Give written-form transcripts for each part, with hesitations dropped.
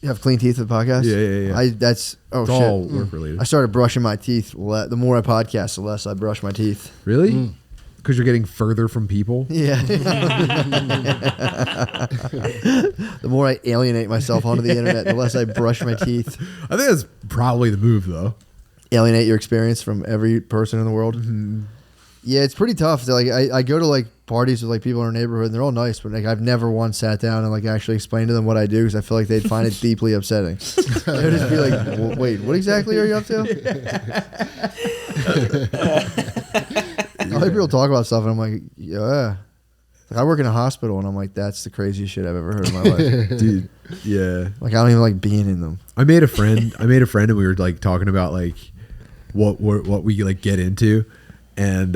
You have clean teeth with the podcast? Yeah. It's all work related. I started brushing my teeth. The more I podcast, the less I brush my teeth. Really? Because you're getting further from people? Yeah. The more I alienate myself onto the internet, the less I brush my teeth. I think that's probably the move, though. Alienate your experience from every person in the world. Mm-hmm. Yeah, it's pretty tough. Like I go to like parties with like people in our neighborhood, and they're all nice, but like I've never once sat down and like actually explained to them what I do because I feel like they'd find it deeply upsetting. They would just be like, "Wait, what exactly are you up to?" I hear people talk about stuff, and I'm like, "Yeah." Like I work in a hospital, and I'm like, "That's the craziest shit I've ever heard in my life, dude." Yeah, like I don't even like being in them. I made a friend, and we were like talking about like what we like get into. And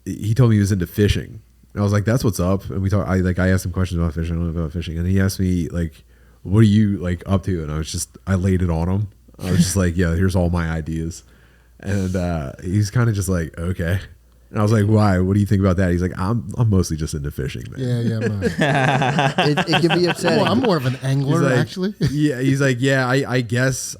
he told me he was into fishing. And I was like, "That's what's up." And we talked. I asked him questions about fishing. I don't know about fishing, and he asked me like, "What are you like up to?" And I laid it on him. I was just like, "Yeah, here's all my ideas." And he's kind of just like, "Okay." And I was like, "Why? What do you think about that?" He's like, "I'm mostly just into fishing, man." Yeah, man. It can be upsetting. Well, I'm more of an angler, like, actually. Yeah, he's like, "Yeah, I guess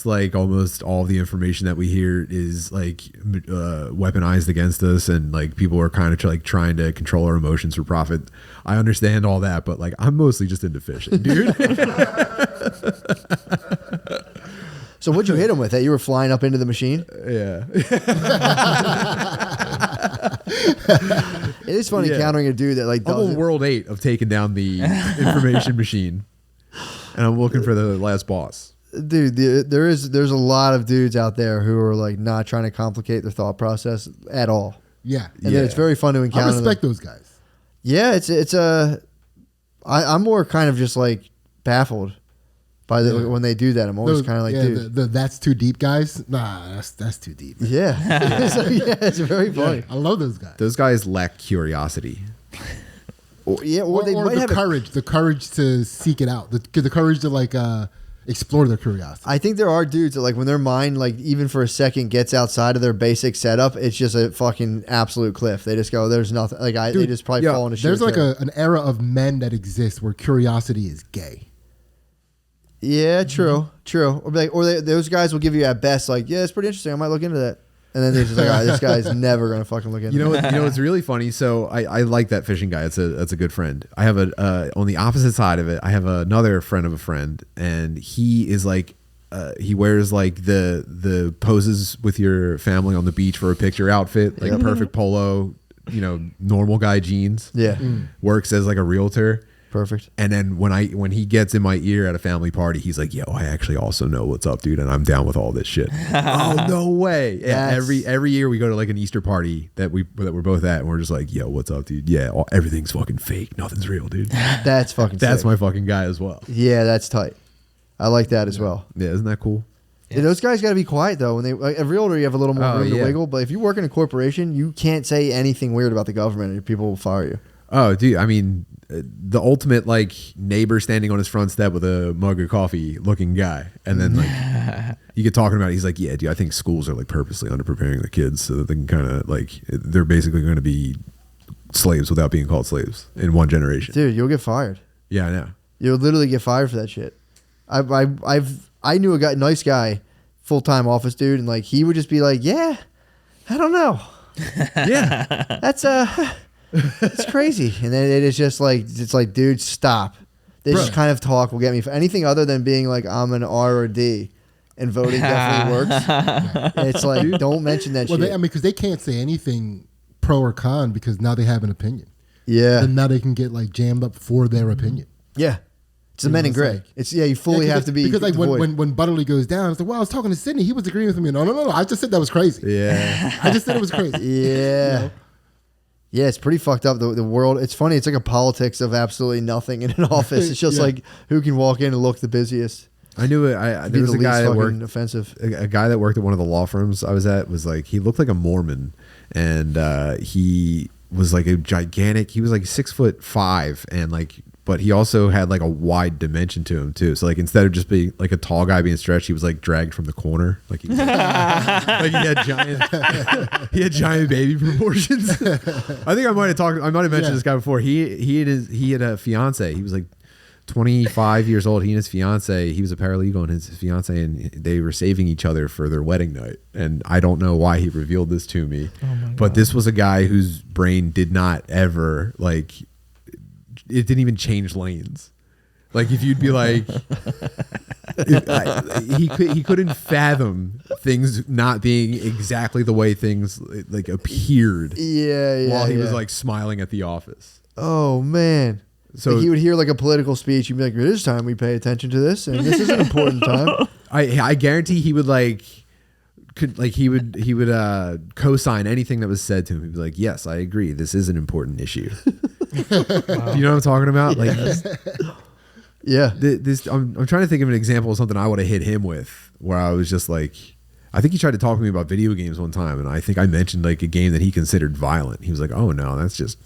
like almost all of the information that we hear is like weaponized against us, and like people are kind of like trying to control our emotions for profit. I understand all that, but like I'm mostly just into fishing, dude." So what'd you hit him with? That you were flying up into the machine? Yeah. It is funny encountering a dude that like I'm does on World 8 of taking down the information machine, and I'm looking for the last boss. Dude, there's a lot of dudes out there who are like not trying to complicate their thought process at all. Yeah. And then it's very fun to encounter. I respect them. those guys. Yeah, I'm more kind of just like baffled by when they do that. I'm always kind of like, dude, that's too deep, guys. Nah, that's too deep. Man. Yeah. So, it's very funny. Yeah, I love those guys. Those guys lack curiosity. Or they might have the courage to seek it out, the courage to like explore their curiosity. I think there are dudes that like when their mind like even for a second gets outside of their basic setup, it's just a fucking absolute cliff. They just go, there's nothing. Like they just probably fall into shit. There's like an era of men that exists where curiosity is gay. Yeah, true. Or those guys will give you at best like, yeah, it's pretty interesting. I might look into that. And then they're just like, all right, this guy's never gonna fucking look into it. You know what's really funny? So I like that fishing guy. That's a good friend. I have on the opposite side of it, I have another friend of a friend, and he is like he wears like the poses with your family on the beach for a picture outfit, like a perfect polo, normal guy jeans. Yeah. Works as like a realtor. Perfect. And then when he gets in my ear at a family party, he's like, "Yo, I actually also know what's up, dude, and I'm down with all this shit." Oh, no way! Yeah, every year we go to like an Easter party that we're both at, and we're just like, "Yo, what's up, dude? Yeah, everything's fucking fake. Nothing's real, dude." That's fucking. That's sick. my fucking guy as well. Yeah, that's tight. I like that as well. Yeah, isn't that cool? Yeah, those guys got to be quiet though. When a realtor, you have a little more room to wiggle. But if you work in a corporation, you can't say anything weird about the government, or people will fire you. Oh, dude, I mean, the ultimate like neighbor standing on his front step with a mug of coffee looking guy, and then like you get talking about it, he's like, "Yeah, dude, I think schools are like purposely underpreparing the kids so that they can kind of like they're basically going to be slaves without being called slaves in one generation." Dude, you'll get fired. Yeah, I know. You'll literally get fired for that shit. I knew a nice guy, full-time office dude, and like he would just be like, "Yeah, I don't know, yeah, that's it's crazy." And then it's just like, dude, stop. They just kind of talk will get me for anything other than being like, I'm an R or D, and voting definitely works. It's like, don't mention that shit. Because they can't say anything pro or con because now they have an opinion. Yeah. And now they can get like jammed up for their opinion. Yeah. It's the men in gray. It's you fully have to be because like when Butterly goes down, it's like, well, I was talking to Sidney, he was agreeing with me. No, I just said that was crazy. Yeah. I just said it was crazy. Yeah. Yeah, it's pretty fucked up. The world, it's funny. It's like a politics of absolutely nothing in an office. It's just like who can walk in and look the busiest. I knew it. There was a guy that worked offensive. A guy that worked at one of the law firms I was at was like, he looked like a Mormon, and he was like a gigantic. He was like 6'5", and like, but he also had like a wide dimension to him too. So like instead of just being like a tall guy being stretched, he was like dragged from the corner. Like he, was, like he had giant baby proportions. I think I might have mentioned this guy before. He had a fiance. He was like 25 years old. He and his fiance, he was a paralegal, and his fiance, and they were saving each other for their wedding night. And I don't know why he revealed this to me, but this was a guy whose brain did not ever it didn't even change lanes. Like if you'd be like, he couldn't fathom things not being exactly the way things like appeared. While he was like smiling at the office. Oh man. So like he would hear like a political speech. He'd be like, "This time we pay attention to this, and this is an important time." I guarantee he would he would co-sign anything that was said to him. He'd be like, "Yes, I agree. This is an important issue." Wow. You know what I'm talking about? Like, I'm trying to think of an example of something I would have hit him with, where I was just like, I think he tried to talk to me about video games one time, and I think I mentioned like a game that he considered violent. He was like, "Oh no, that's just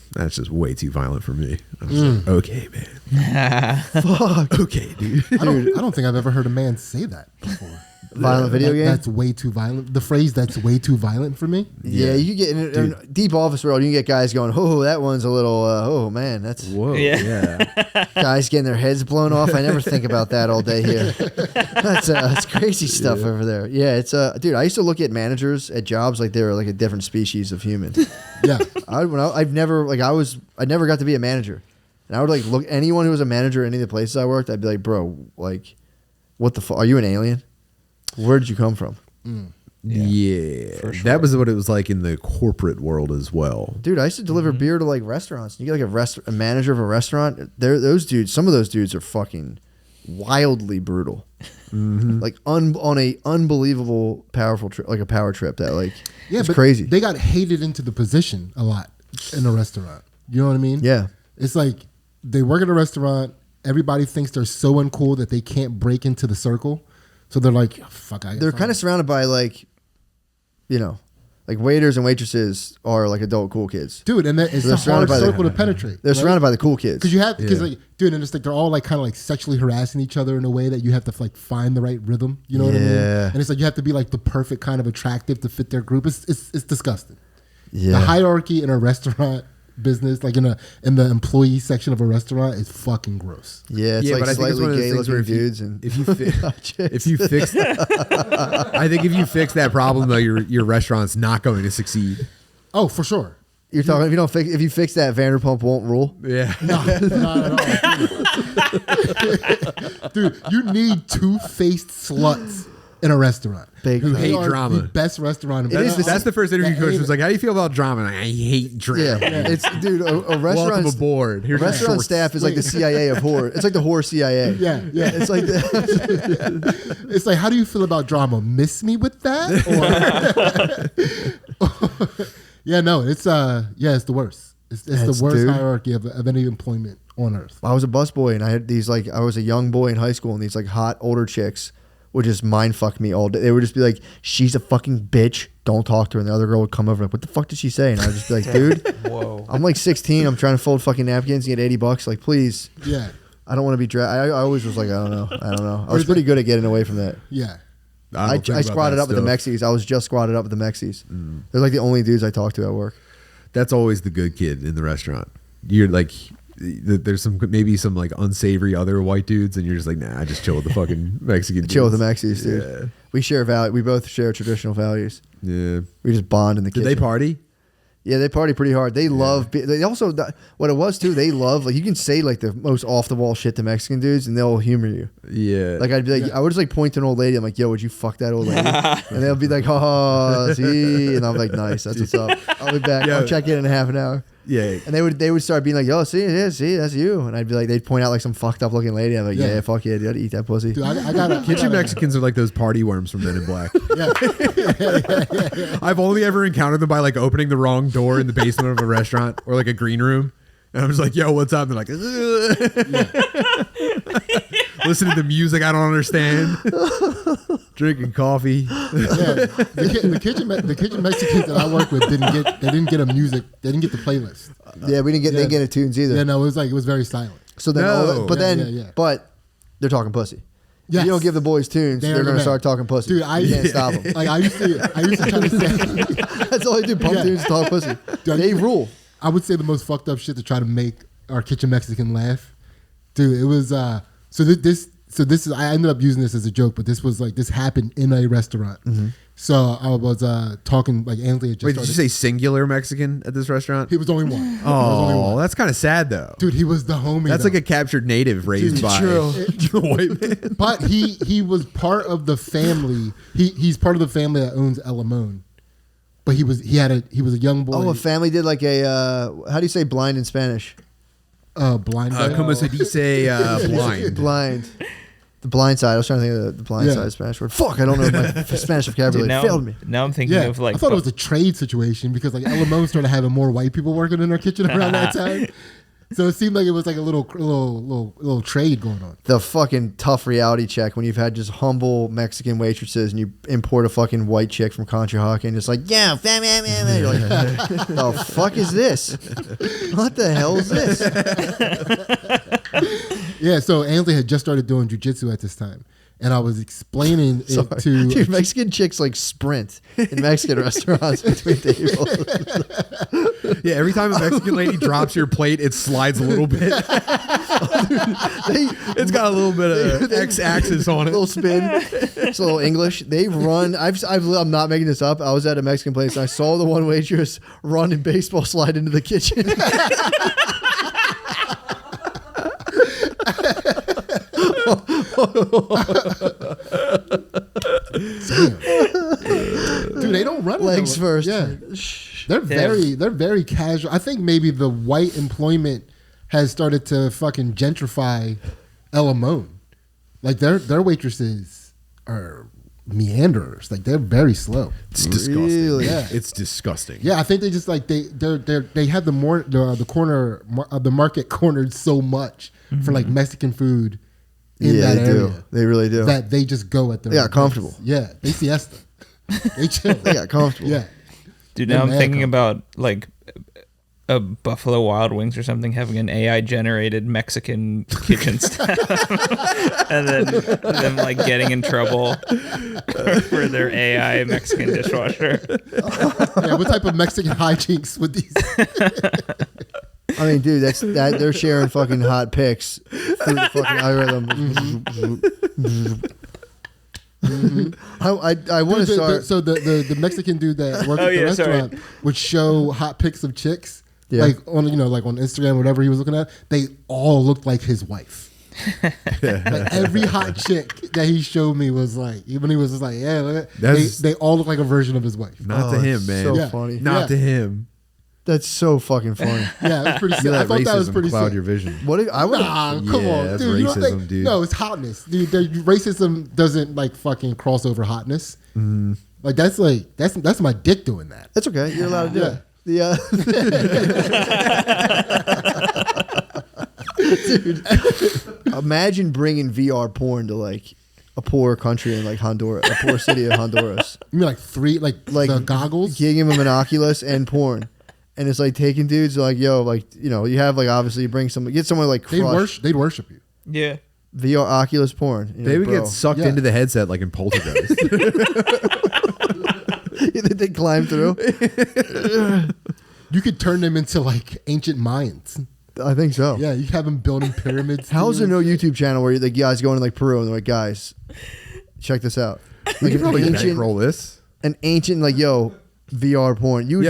way too violent for me." I was like, "Okay, man." Fuck. Okay, dude. I don't think I've ever heard a man say that before. Violent video game? That's way too violent. The phrase "that's way too violent" for me. Yeah, you get in a deep office world. You can get guys going, "Oh, that one's a little. Oh man, that's whoa." Yeah. Guys getting their heads blown off. I never think about that all day here. That's crazy stuff over there. Yeah, it's dude. I used to look at managers at jobs like they were like a different species of human. Yeah, I never got to be a manager, and I would like look anyone who was a manager at any of the places I worked. I'd be like, bro, like, what the fuck? Are you an alien? Where did you come from? Yeah, for sure. That was what it was like in the corporate world as well. Dude, I used to deliver beer to like restaurants. You get like a manager of a restaurant. Those dudes. Some of those dudes are fucking wildly brutal. Like on a unbelievable powerful trip, like a power trip that like it's crazy. They got hated into the position a lot in a restaurant. You know what I mean? Yeah. It's like they work at a restaurant. Everybody thinks they're so uncool that they can't break into the circle. So they're like, oh, fuck. They're kind of surrounded by like, you know, like waiters and waitresses are like adult cool kids, dude. And it's a hard circle to penetrate. They're surrounded by the cool kids because like, dude, and it's like they're all like kind of like sexually harassing each other in a way that you have to like find the right rhythm. You know what I mean? And it's like you have to be like the perfect kind of attractive to fit their group. It's disgusting. Yeah. The hierarchy in a restaurant business, like in the employee section of a restaurant, is fucking gross. Yeah, it's like but slightly gay looking dudes. If you fix I think if you fix that problem though, your restaurant's not going to succeed. Oh, for sure. You're talking if you fix that, Vanderpump won't rule. Yeah, no, not at all. Dude, you need two-faced sluts in a restaurant. Who hate drama. The best restaurant in business. That's the first interview coach was like, "How do you feel about drama?" And I hate drama. Yeah. It's dude. A restaurant. Welcome aboard. Here's a restaurant staff is like the CIA of horror. It's like the horror CIA. Yeah. It's like it's like, how do you feel about drama? Miss me with that? Or yeah, no. It's the worst. It's the worst hierarchy of any employment on earth. I was a busboy and I had these like I was a young boy in high school and these like hot older chicks would just mind fuck me all day. They would just be like, "She's a fucking bitch. Don't talk to her." And the other girl would come over like, "What the fuck did she say?" And I would just be like, "Dude, whoa. I'm like 16. I'm trying to fold fucking napkins and get $80. Like, please." Yeah. I don't want to be I always was like, I don't know. I was pretty good at getting away from that. Yeah. I squatted up with the Mexies. I was just squatted up with the Mexies. They're like the only dudes I talk to at work. That's always the good kid in the restaurant. You're like, there's maybe some like unsavory other white dudes, and you're just like, nah, I just chill with the fucking Mexican dudes. Chill with the Mexies, dude. Yeah. We both share traditional values. Yeah. We just bond in the kitchen. Did they party? Yeah, they party pretty hard. They love. They also what it was too. They love like you can say like the most off the wall shit to Mexican dudes, and they'll humor you. Yeah. Like I'd be like, I would just like point to an old lady. I'm like, "Yo, would you fuck that old lady?" And they'll be like, "Oh, see," and I'm like, "Nice, that's what's up. I'll be back. I'll check in half an hour." Yeah. And they would start being like, "Yo, see, that's you." And I'd be like, they'd point out like some fucked up looking lady. I'm like, "Yeah, fuck yeah, you gotta eat that pussy." Dude, I gotta kitchen Mexicans are like those party worms from Men in Black. Yeah. I've only ever encountered them by like opening the wrong door in the basement of a restaurant or like a green room. And I was like, "Yo, what's up?" And they're like, listen to the music I don't understand. Drinking coffee. Yeah. The kitchen Mexicans that I work with didn't get a music. They didn't get the playlist. Yeah, we didn't get a tunes either. Yeah, no, it was very silent. So then, but they're talking pussy. Yes. If you don't give the boys tunes, they're going to start talking pussy. Dude, you can't stop them. Like I used to try to say. That's all they do. Pump tunes, talk pussy. Dude, they rule. I would say the most fucked up shit to try to make our kitchen Mexican laugh Dude, it was this is I ended up using this as a joke, but this was like this happened in a restaurant. Mm-hmm. So I was talking like Anthony had just Wait, did you say singular Mexican at this restaurant? He was the only one. Oh, that's kind of sad though. Dude, he was the homie. That's though. like a captured native raised by a white man. But he was part of the family. He's part of the family that owns El Limon. But he was a young boy. Oh, a family did like a how do you say blind in Spanish? Blind. Como se dice blind? Blind. The blind side. I was trying to think of the blind side Spanish word. Fuck, I don't know my Spanish vocabulary. Dude, failed me. Now I'm thinking of like. I thought it was a trade situation because like El Limon started having more white people working in their kitchen around that time. So it seemed like it was like a little trade going on. The fucking tough reality check when you've had just humble Mexican waitresses and you import a fucking white chick from Conshohocken and it's like, yeah, you're like, the fuck is this? What the hell is this? Yeah, so Anthony had just started doing jujitsu at this time. And I was explaining it to... Dude, Mexican chicks like sprint in Mexican restaurants between tables. Yeah, every time a Mexican lady drops your plate, it slides a little bit. It's got a little bit of X-axis on it. A little spin. It's a little English. They run. I'm not making this up. I was at a Mexican place and I saw the one waitress run in baseball slide into the kitchen. Dude, they don't run legs first. Yeah, they're very casual. I think maybe the white employment has started to fucking gentrify El Limon. Like their waitresses are meanderers. Like they're very slow. It's disgusting. Really? Yeah, it's disgusting. Yeah, I think they just like they have the corner of the market cornered so much for like Mexican food. In that area, they really do. That they just go at their comfortable. Place. Yeah, they siesta. They chill. They got comfortable. Yeah, dude. Now I'm thinking about like a Buffalo Wild Wings or something having an AI generated Mexican kitchen staff, and then them like getting in trouble for their AI Mexican dishwasher. Yeah, what type of Mexican hijinks would these? I mean, dude, they're sharing fucking hot pics through the fucking algorithm. I want to start. So the Mexican dude that worked at the restaurant would show hot pics of chicks, like on Instagram, whatever he was looking at. They all looked like his wife. Like every hot chick that he showed me was like, even he was just like, yeah, look at, they all look like a version of his wife. Not to him, man. So funny. Not to him. That's so fucking funny. Yeah, it was pretty sick. I thought that was pretty cloud sick. your vision. What? I would. Come on, that's dude. racism, dude. No, it's hotness, dude. Racism doesn't like fucking cross over hotness. Mm. Like that's my dick doing that. That's okay. You're allowed to do it. Dude, imagine bringing VR porn to like a poor country in like Honduras, a poor city of Honduras. You mean like the goggles? Giving them an Oculus and porn. And it's like taking dudes like, yo, like, you know, you have like, obviously you bring someone, get someone like crushed. They'd worship you. Yeah. VR Oculus porn. You know, they would get sucked into the headset like in Poltergeist. They'd climb through. You could turn them into like ancient Mayans. I think so. Yeah, you have them building pyramids. How's there no YouTube channel where the guys go into like Peru and they're like, guys, check this out. Like an ancient, roll this. An ancient, like, yo, VR porn. You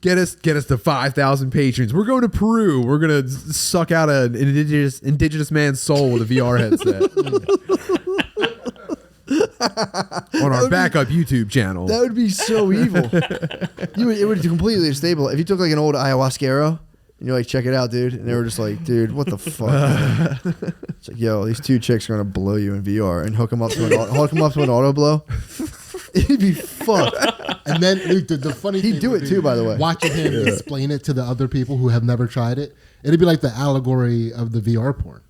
get us to 5,000 patrons. We're going to Peru. We're gonna suck out an indigenous man's soul with a VR headset on our backup YouTube channel. That would be so evil. It would completely destabilize. If you took like an old ayahuasquero and you're like, check it out, dude, and they were just like, dude, what the fuck? It's like, yo, these two chicks are gonna blow you in VR and hook them up to an auto blow. It'd be fucked. And then the funny thing, he'd do it too, by the way. Watching him explain it to the other people who have never tried it, it'd be like the allegory of the VR porn.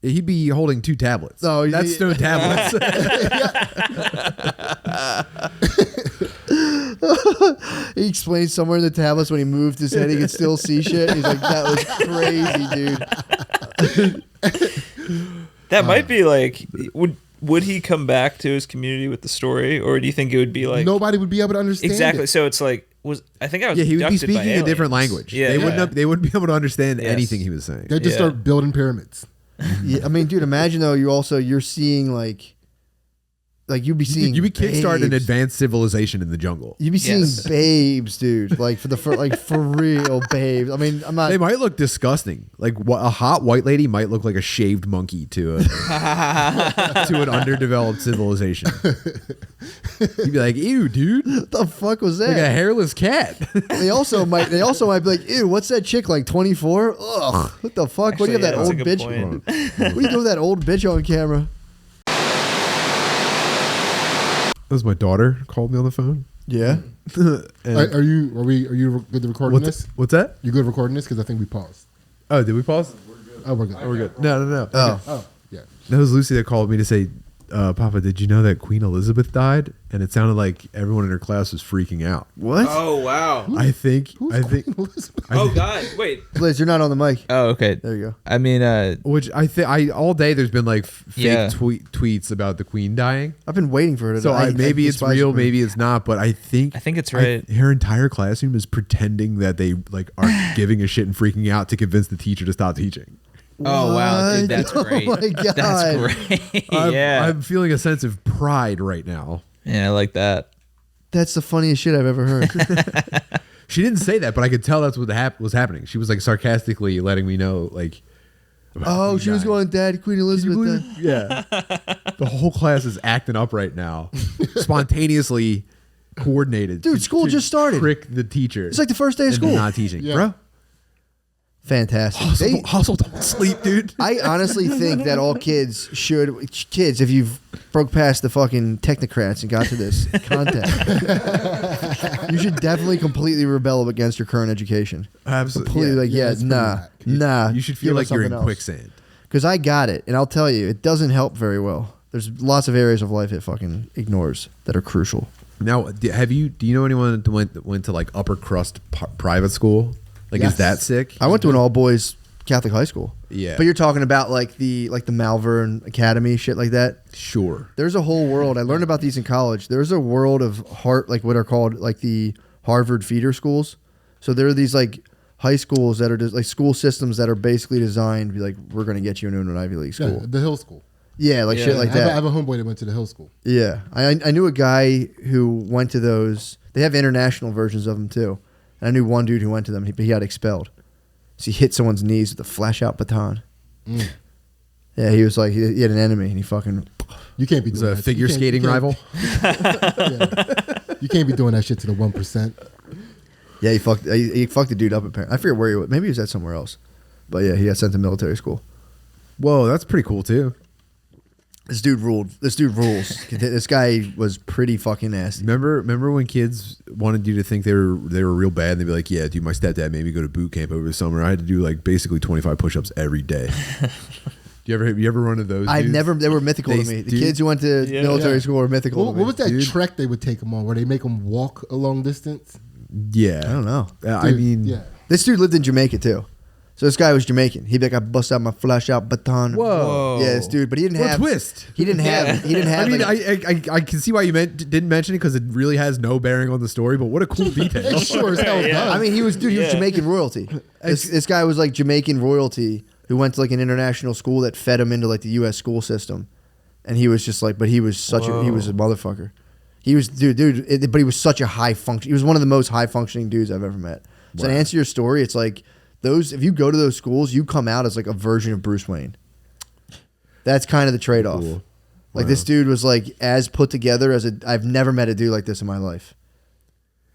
He'd be holding 2 tablets. No, that's Stone tablets. He explained somewhere in the tablets when he moved his head, he could still see shit. He's like, that was crazy, dude. That might be like, would he come back to his community with the story, or do you think it would be like nobody would be able to understand? Exactly. It. So it's like I think I was. Yeah, he would be abducted by speaking a different aliens. language. Yeah, They wouldn't be able to understand Yes. anything he was saying. They just start building pyramids. Yeah, I mean, dude, imagine though. You're seeing like you'd be seeing. You'd be kickstarting an babes. advanced civilization in the jungle. You'd be seeing Yes. babes, dude. Like for real babes. I mean, I'm not. They might look disgusting. Like a hot white lady might look like a shaved monkey to an underdeveloped civilization. You'd be like, "Ew, dude, What the fuck was that? like a hairless cat." They also might be like, ew, what's that chick like 24? Ugh, what the fuck? What do you have that Actually, old yeah, bitch? that's a good point. What do you do with that old bitch on camera? That was my daughter called me on the phone. Yeah. And Are you good to recording this? what's that? You good recording this? Because I think we paused. Oh, did we pause? Oh, we're good. Oh, we're good. No. Oh. Oh, yeah. That was Lucy that called me to say, Papa, did you know that Queen Elizabeth died? And it sounded like everyone in her class was freaking out. What? Oh wow. I think Queen Elizabeth? Oh God. Wait. Liz, you're not on the mic. Oh okay. There you go. I mean, which I all day there's been like fake Yeah. tweets about the Queen dying. I've been waiting for her to So die. maybe it's despise real, her. maybe it's not, but I think it's right. her entire classroom is pretending that they like are giving a shit and freaking out to convince the teacher to stop teaching. Oh wow, dude, What? that's great. Oh my God. That's great. Yeah. I'm feeling a sense of pride right now. Yeah, I like that. That's the funniest shit I've ever heard. She didn't say that, but I could tell that's what was happening. She was like sarcastically letting me know, like, about Oh, Queen she was dying. going, Dad, Queen Can you Elizabeth. believe Died." Yeah. The whole class is acting up right now, spontaneously coordinated. Dude, school to just started. Trick the teacher. It's like the first day of into school. not teaching, Yeah. bro. Fantastic. Hustle, don't sleep, dude. I honestly think that all kids, if you've broke past the fucking technocrats and got to this content, you should definitely completely rebel against your current education. Absolutely. Completely Yeah, it's pretty whack. nah. You should feel like you're in quicksand. Because I got it, and I'll tell you, it doesn't help very well. There's lots of areas of life it fucking ignores that are crucial. Now, do you know anyone that went to like upper crust private school? Like, Yes. is that sick? I went to an all boys Catholic high school. Yeah. But you're talking about like the Malvern Academy shit like that. Sure. There's a whole world. I learned about these in college. There's a world of like what are called like the Harvard feeder schools. So there are these like high schools that are just like school systems that are basically designed to be like, we're going to get you into an Ivy League school. Yeah, the Hill School. Yeah, like shit like I that. have a homeboy that went to the Hill School. Yeah, I knew a guy who went to those. They have international versions of them too. And I knew one dude who went to them. He got expelled. So he hit someone's knees with a flash-out baton. Mm. Yeah, he was like he had an enemy, and he fucking. You can't be Was doing a that. figure You can't- skating you can't- rival? Yeah. You can't be doing that shit to the 1%. Yeah, he fucked the dude up. Apparently, I forget where he was. Maybe he was at somewhere else. But yeah, he got sent to military school. Whoa, that's pretty cool too. This dude ruled. This dude rules. This guy was pretty fucking nasty. Remember when kids wanted you to think they were real bad and they'd be like, yeah, dude, my stepdad made me go to boot camp over the summer. I had to do like basically 25 push-ups every day. Have you ever run into those? I've dudes? never. They were mythical to They- me. The dude. kids who went to military Yeah. school were mythical. What to me. was that dude. trek they would take them on where they make them walk a long distance? Yeah. I don't know. I Dude, mean, yeah. This dude lived in Jamaica too. So this guy was Jamaican. He'd be like, I bust out my flash out baton. Whoa. Yeah, this dude. But he didn't What a have. twist. He didn't have. He didn't I have. mean, like, I can see why you didn't mention it because it really has no bearing on the story, but what a cool detail. It sure as hell Yeah. does. I mean, he was Yeah. Jamaican royalty. This guy was like Jamaican royalty who went to like an international school that fed him into like the U.S. school system, and he was just like, but he was he was a motherfucker. He was but he was such a high function. He was one of the most high functioning dudes I've ever met. So to Wow. answer your story, it's like those. If you go to those schools, you come out as like a version of Bruce Wayne. That's kind of the trade off. Cool. Like Wow. this dude was like as put together as I've never met a dude like this in my life.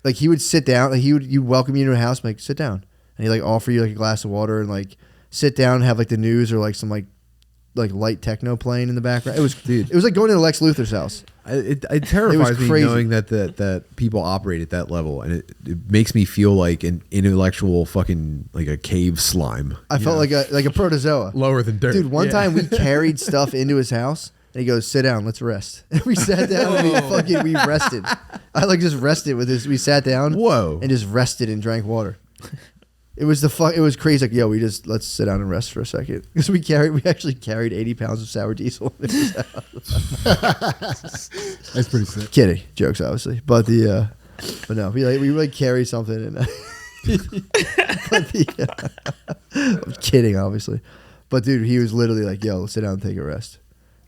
Like he would sit down, like you welcome you into a house, like sit down, and he like offer you like a glass of water and like sit down and have like the news or like some like light techno playing in the background. It was it was like going to Lex Luthor's house. It terrifies me crazy. knowing that people operate at that level, and it makes me feel like an intellectual fucking like a cave slime. I felt like a protozoa. Lower than dirt. Dude, one Yeah. time we carried stuff into his house and he goes, sit down, let's rest. And we sat down and we rested. I like just rested with we sat down Whoa. and just rested and drank water. It was it was crazy. Like, yo, let's sit down and rest for a second. Because we actually carried 80 pounds of sour diesel in his house. That's pretty sick. Kidding. Jokes, obviously. But But no, we like carry something and. I'm kidding, obviously. But dude, he was literally like, "Yo, let's sit down and take a rest."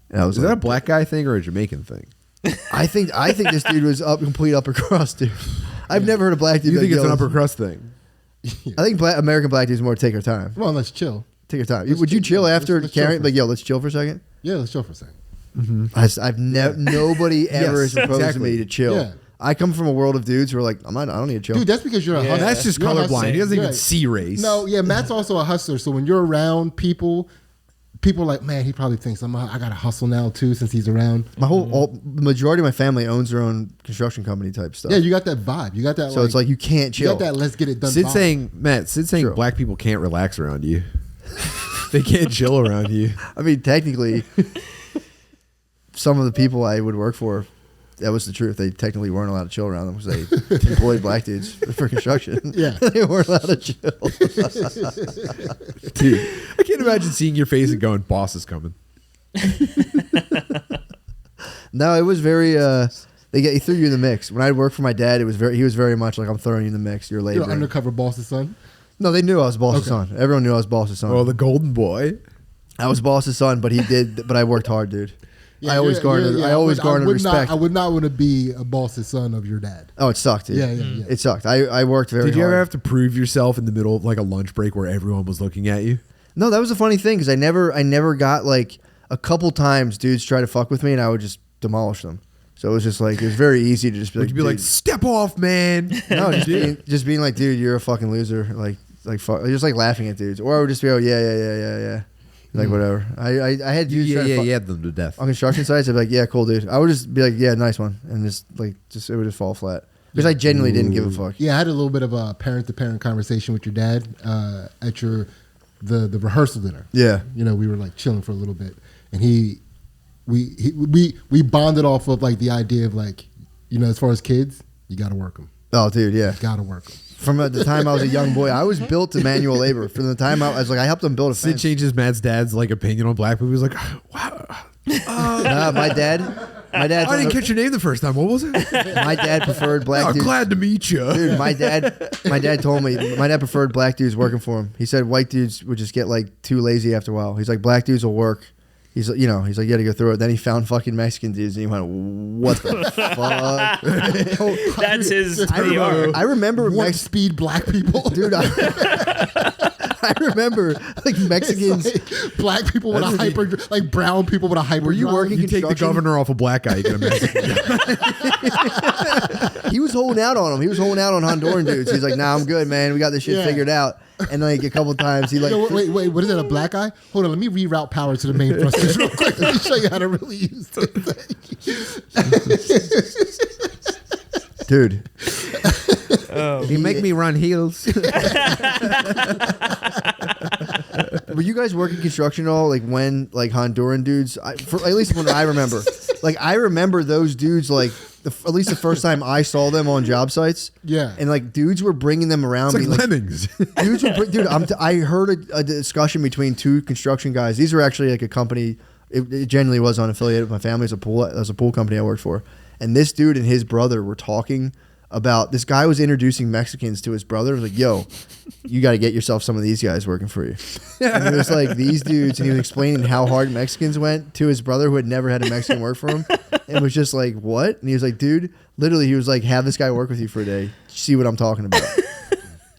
And I was Is like, that a black guy thing or a Jamaican thing? I think this dude was complete upper crust, dude. I've never heard a black dude. You think like, it's an upper crust thing? I think American black dudes more take our time. Well, let's chill. Take your time. Would you chill after carrying? Like, yo, let's chill for a second. Yeah, let's chill for a second. I've nobody ever has proposed to me to chill. Yeah. I come from a world of dudes who are like, I don't need to chill. Dude, that's because you're a hustler. That's just You're a colorblind. hustler. He doesn't even Right. see race. No, yeah, Matt's also a hustler. So when you're around people are like, man, he probably thinks I got to hustle now too since he's around. My the majority of my family owns their own construction company type stuff. Yeah, you got that vibe. You got that. So it's like you can't you chill. got that. Let's get it done. Sid vibe. saying True. black people can't relax around you. They can't chill around you. I mean, technically, some of the people I would work for, that was the truth. They technically weren't allowed to chill around them because they employed black dudes for construction. Yeah. They weren't allowed to chill. Dude, I can't imagine seeing your face and going, "Boss is coming." No, it was very. He threw you in the mix. When I worked for my dad, he was very much like, I'm throwing you in the mix. You're You're laboring. an undercover boss's son. No, they knew I was boss's son. Everyone knew I was boss's son. Oh, the golden boy. I was boss's son, but I worked hard, dude. Yeah, I always garnered respect. I would not want to be a boss's son of your dad. Oh, it sucked, dude. Yeah. It sucked. I worked very hard. Did you ever have to prove yourself in the middle of like a lunch break where everyone was looking at you? No, that was a funny thing because I never got like a couple times dudes try to fuck with me and I would just demolish them. So it was just like, it was very easy to just be Would like, you be like, dude. "Step off, man"? No, just being like, dude, you're a fucking loser. Like fuck, just like laughing at dudes. Or I would just be, oh, yeah. Like, whatever. I had dudes try to fuck yeah, them to death. on construction sites. I'd be like, yeah, cool, dude. I would just be like, yeah, nice one. And it would just fall flat. Because I genuinely didn't give a fuck. Yeah, I had a little bit of a parent-to-parent conversation with your dad at the rehearsal dinner. Yeah. You know, we were like chilling for a little bit, and we bonded off of like the idea of like, you know, as far as kids, you got to work them. Oh, dude, yeah. Got to work them. From the time I was a young boy, I was built to manual labor. From the time I was like, I helped them build a Sid fence. changes Matt's dad's like opinion on black people. He was like, "Wow, Nah, my dad. I didn't catch your name the first time. What was it?" My dad preferred black "Oh, dudes. glad to meet you." Dude, my dad told me my dad preferred black dudes working for him. He said white dudes would just get like too lazy after a while. He's like, black dudes will work. He's like, you got to go through it. Then he found fucking Mexican dudes, and he went, "What the fuck?" That's his PR. I remember Speed black people, dude. I remember like Mexicans. Like, black people with a hyper, like brown people with a hyper. Were you working You take the construction? governor off a black guy, you get a Mexican. He was holding out on him. He was holding out on Honduran dudes. He's like, "Nah, I'm good, man. We got this shit Yeah. figured out." And like a couple times, he like, Yo, wait, what is that? A black guy? Hold on, let me reroute power to the main thrusters real quick. Let me show you how to really use this thing. dude. He make me run heels. Were you guys working construction at all? Like when like Honduran dudes? At least when I remember, like I remember those dudes like at least the first time I saw them on job sites. Yeah. and like dudes were bringing them around. It's like being lemmings. dudes were dude. I heard a discussion between two construction guys. These were actually like a company. It genuinely was unaffiliated with my family. It was a pool company I worked for, and this dude and his brother were talking about this guy was introducing Mexicans to his brother. He was like, "Yo, you got to get yourself some of these guys working for you." And it was like these dudes, and he was explaining how hard Mexicans went to his brother who had never had a Mexican work for him, and was just like, "What?" And he was like, "Dude, literally," he was like, "Have this guy work with you for a day, see what I'm talking about."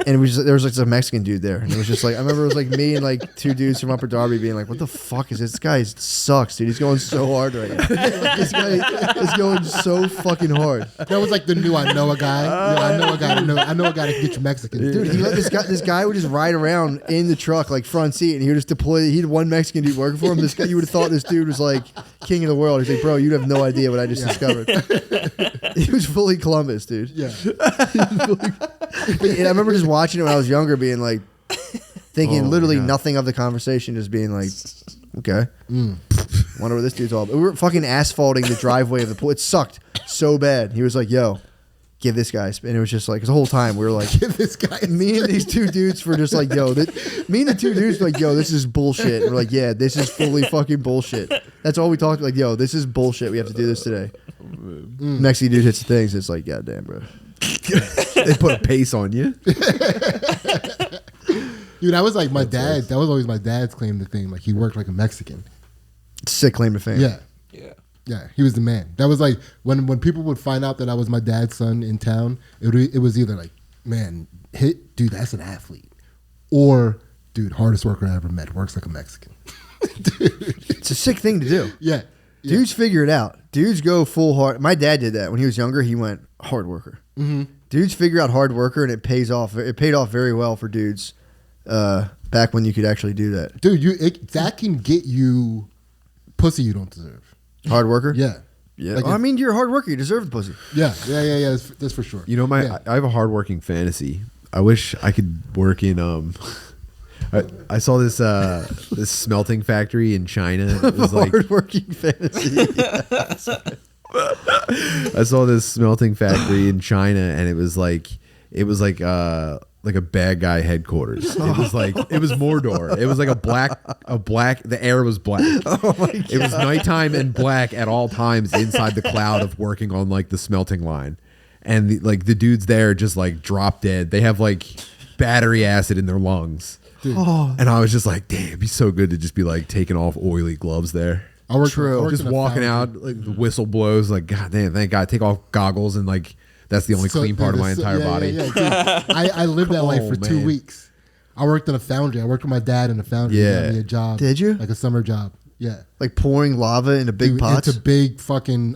And it was just, there was like some Mexican dude there, and it was just like I remember it was like me and like two dudes from Upper Darby being like, "What the fuck is this? This guy sucks, dude. He's going so hard right now. This guy is going so fucking hard." That was like the new I know a guy. I know a guy that can get you Mexican. Dude, he let this guy would just ride around in the truck like front seat, and he would just deploy. He had one Mexican dude working for him. This guy, you would have thought this dude was like king of the world. He's like, "Bro, you have no idea what I just discovered." He was fully Columbus, dude. Yeah. And I remember just watching it when I was younger, being like, thinking literally God. nothing of the conversation, just being like, okay, wonder what this dude's all about. We were fucking asphalting the driveway of the pool. It sucked so bad. He was like, "Yo, give this guy," and it was just like the whole time we were like, Give this guy. me and these two dudes were just like, "Yo," me and the two dudes were like, "Yo, this is bullshit." And we're like, "Yeah, this is fully fucking bullshit." That's all we talked like, "Yo, this is bullshit. We have to do this today." Mexican dude hits the things. It's like, "God damn, bro." They put a pace on you. Dude, that was like my dad. That was always my dad's claim to fame. Like he worked like a Mexican. Sick claim to fame. Yeah. Yeah. Yeah, he was the man. That was like when people would find out that I was my dad's son in town, it was either like, man, dude, that's an athlete. Or, dude, hardest worker I ever met, works like a Mexican. Dude. It's a sick thing to do. Yeah. Dudes figure it out. Dudes go full hard. My dad did that when he was younger. He went hard worker. Mm-hmm. Dudes figure out hard worker, and it pays off. It paid off very well for dudes back when you could actually do that. Dude, that can get you pussy you don't deserve. Hard worker? Yeah. Yeah. Like I mean, you're a hard worker. You deserve the pussy. Yeah. That's for sure. You know, I have a hardworking fantasy. I wish I could work in. I saw this this smelting factory in China. It was like hardworking fantasy. I saw this smelting factory in China, and it was like a bad guy headquarters. It was Mordor. It was like a black. The air was black. Oh my God. It was nighttime and black at all times inside the cloud of working on like the smelting line, and the dudes there just like drop dead. They have like battery acid in their lungs. And I was just like, damn, it'd be so good to just be like taking off oily gloves there. I worked Just walking out, like the whistle blows, like, God damn, thank God. Take off goggles, and like that's the only clean part of my entire body. Yeah, dude, I lived that life for 2 weeks. I worked in a foundry. I worked with my dad in a foundry. Yeah. He got me a job. Did you? Like a summer job. Yeah. Like pouring lava into big pots? Into big fucking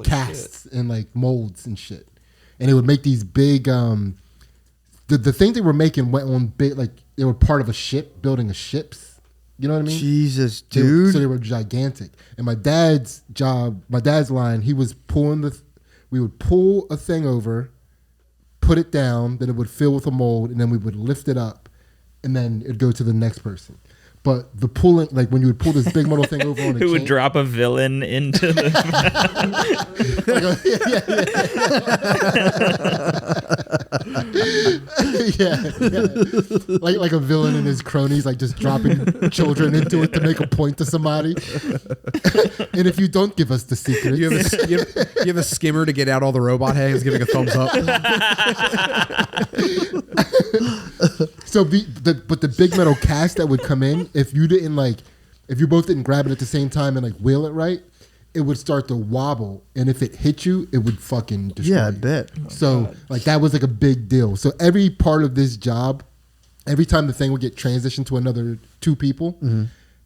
casts and like molds and shit. And it would make these big, the thing they were making went on big, like they were part of a ship, building a ships. You know what I mean? Jesus, dude. So they were gigantic. And my dad's line, he was we would pull a thing over, put it down, then it would fill with a mold, and then we would lift it up, and then it'd go to the next person. But the pulling, like when you would pull this big metal thing over on a Who would chain, drop a villain into the... like a villain and his cronies, like just dropping children into it to make a point to somebody. And if you don't give us the secret, You have a skimmer to get out all the robot hands, giving a thumbs up. So but the big metal cast that would come in, if you both didn't grab it at the same time and like wheel it right, it would start to wobble, and if it hit you, it would fucking destroy Yeah, I you. bet. So like that was like a big deal. So every part of this job, every time the thing would get transitioned to another two people,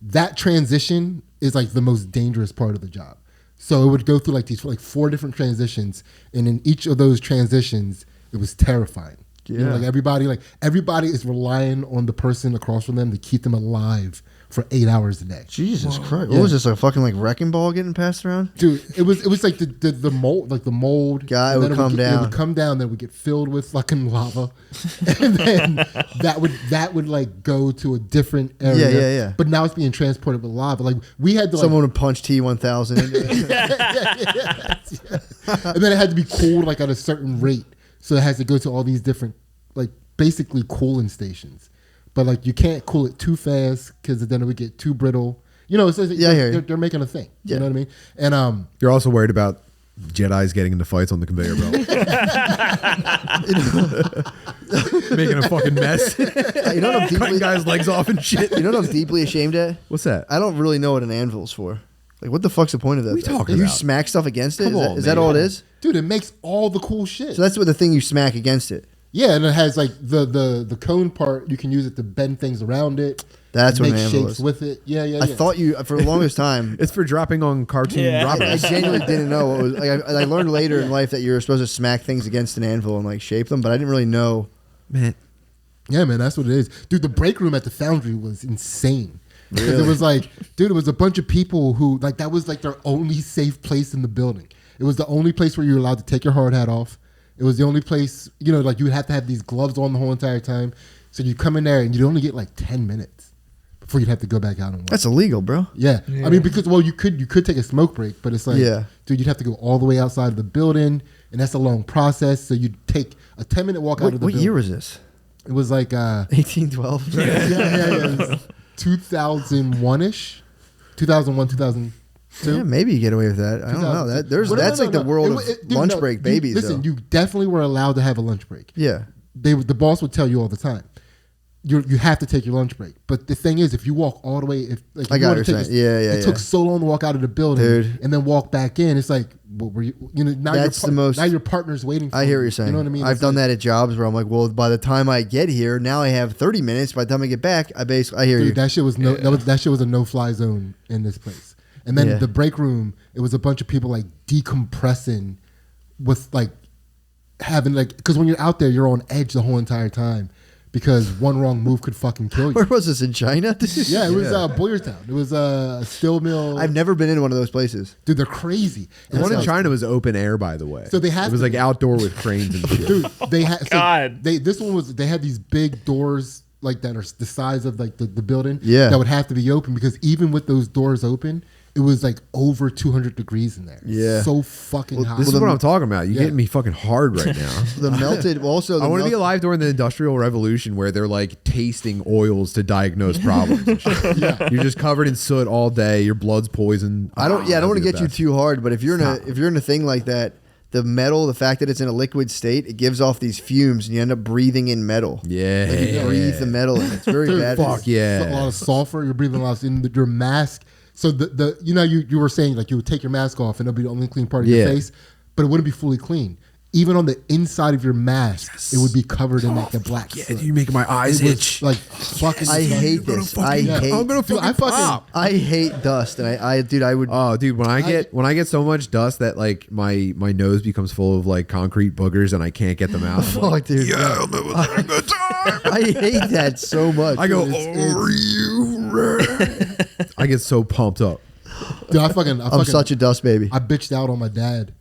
that transition is like the most dangerous part of the job. So it would go through like these like 4 different transitions, and in each of those transitions, it was terrifying. Yeah. You know, like everybody is relying on the person across from them to keep them alive for 8 hours a day. Jesus Christ. Yeah. What was this, a fucking like wrecking ball getting passed around? Dude, it was like the mold, like the mold. Guy and would then come down. It would come down, then it would get filled with fucking lava, and then that would like go to a different area. Yeah. But now it's being transported with lava. Like we had to. Someone would punch T1000 into it. And then it had to be cooled like at a certain rate, so it has to go to all these different, like basically cooling stations. But like you can't cool it too fast because then it would get too brittle. You know, they're making a thing. Yeah. You know what I mean? And You're also worried about Jedis getting into fights on the conveyor belt. Making a fucking mess. You know what I'm Cutting deeply, guys' legs off and shit. you know what I'm deeply ashamed at? What's that? I don't really know what an anvil's for. Like, what the fuck's the point of that? What are you thing? talking You about? smack stuff against it? Come on, Is that man. all it is? dude, it makes all the cool shit. So that's what the thing you smack against it. Yeah, and it has like the cone part. You can use it to bend things around it. That's what make an anvil shapes is. with it. Yeah. I thought you, for the longest time, It's for dropping on cartoon Yeah. I robbers. genuinely didn't know what was. Like, I learned later in life that you were supposed to smack things against an anvil and like shape them, but I didn't really know. Man, Yeah, man, that's what it is. Dude, the break room at the foundry was insane. Because Really? it was like, dude, it was a bunch of people who, like, that was like their only safe place in the building. It was the only place where you were allowed to take your hard hat off. It was the only place, you know, like you would have to have these gloves on the whole entire time. So you come in there and you'd only get like 10 minutes before you'd have to go back out and work. That's illegal, bro. Yeah. I mean, because, well, you could take a smoke break, but it's like, Yeah. dude, you'd have to go all the way outside of the building, and that's a long process. So you'd take a 10-minute walk out of the What building. year was this? It was like 1812. yeah. It was 2001-ish. 2001, 2000. Yeah, maybe you get away with that. I don't know. That's like the world of lunch break babies. Listen, you definitely were allowed to have a lunch break. Yeah. The boss would tell you all the time. You have to take your lunch break. But the thing is, if you walk all the way, I got what you're saying. It took so long to walk out of the building, dude, and then walk back in. It's like, what were you? Now now your partner's waiting for you. I hear what you're saying. You know what I mean? I've done that at jobs where I'm like, well, by the time I get here, now I have 30 minutes. By the time I get back, I hear you. That shit was that shit was a no-fly zone in this place. And then the break room, it was a bunch of people like decompressing with like having like, because when you're out there, you're on edge the whole entire time. Because one wrong move could fucking kill you. Where was this, in China? Yeah, it was Boyertown. It was a steel mill. I've never been in one of those places. Dude, they're crazy. The one in China was open air, by the way. So they had it was like outdoor with cranes and shit. Dude, they had God. This one was, they had these big doors like that are the size of like the building. Yeah. That would have to be open because even with those doors open, it was like over 200 degrees in there. Yeah. So fucking hot. This is what I'm talking about. You're getting me fucking hard right now. The melted, also. I want to be alive during the Industrial Revolution where they're like tasting oils to diagnose problems. And shit. Yeah. You're just covered in soot all day. Your blood's poisoned. I don't want to get you too hard, but if you're in a thing like that, the metal, the fact that it's in a liquid state, it gives off these fumes, and you end up breathing in metal. Yeah. Like you breathe the metal in. It's very bad. Fuck yeah. A lot of sulfur. You're breathing a lot in your mask. So you were saying like you would take your mask off and it'll be the only clean part of your face, but it wouldn't be fully clean. Even on the inside of your mask, it would be covered in like the black. Yeah, you're making my eyes itch. Like fucking. I hate this. I'm gonna fucking pop. I hate dust, and I would. Oh, dude, when I get so much dust that like my nose becomes full of like concrete boogers and I can't get them out. Fuck, dude. Yeah, I'm having a good time. I hate that so much. I go, are you? I get so pumped up. Dude, I'm such a dust baby. I bitched out on my dad.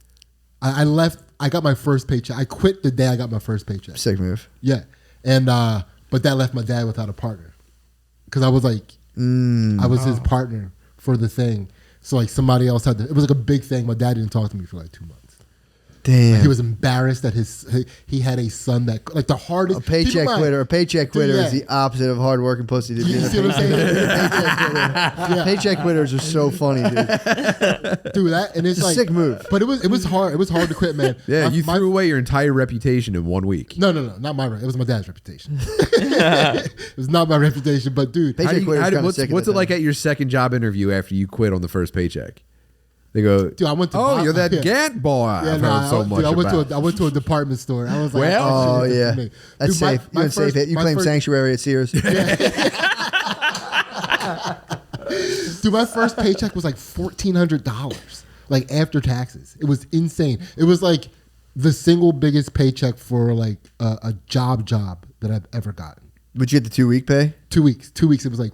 I left. I got my first paycheck. I quit the day I got my first paycheck. Sick move. Yeah, and but that left my dad without a partner because I was like, I was his partner for the thing. So like somebody else had to. It was like a big thing. My dad didn't talk to me for like 2 months. Damn. Like he was embarrassed that he had a son that like the hardest. A paycheck quitter is the opposite of hardworking pussy. Dude. You see what I'm saying? Paycheck quitters are so funny, dude. Dude, that and it's a like sick move. But it was hard. It was hard to quit, man. Yeah, you threw away your entire reputation in 1 week. No, not my. It was my dad's reputation. It was not my reputation, but dude, what's it like at your second job interview after you quit on the first paycheck? They go, dude, I went to. You're that Gantt boy. I've heard so much about. I went to a department store. I was like, well, yeah, that's dude, safe. You safe. You claim sanctuary at Sears. Dude, my first paycheck was like $1,400, like after taxes. It was insane. It was like the single biggest paycheck for like a job that I've ever gotten. But you get the 2 week pay? 2 weeks. 2 weeks. It was like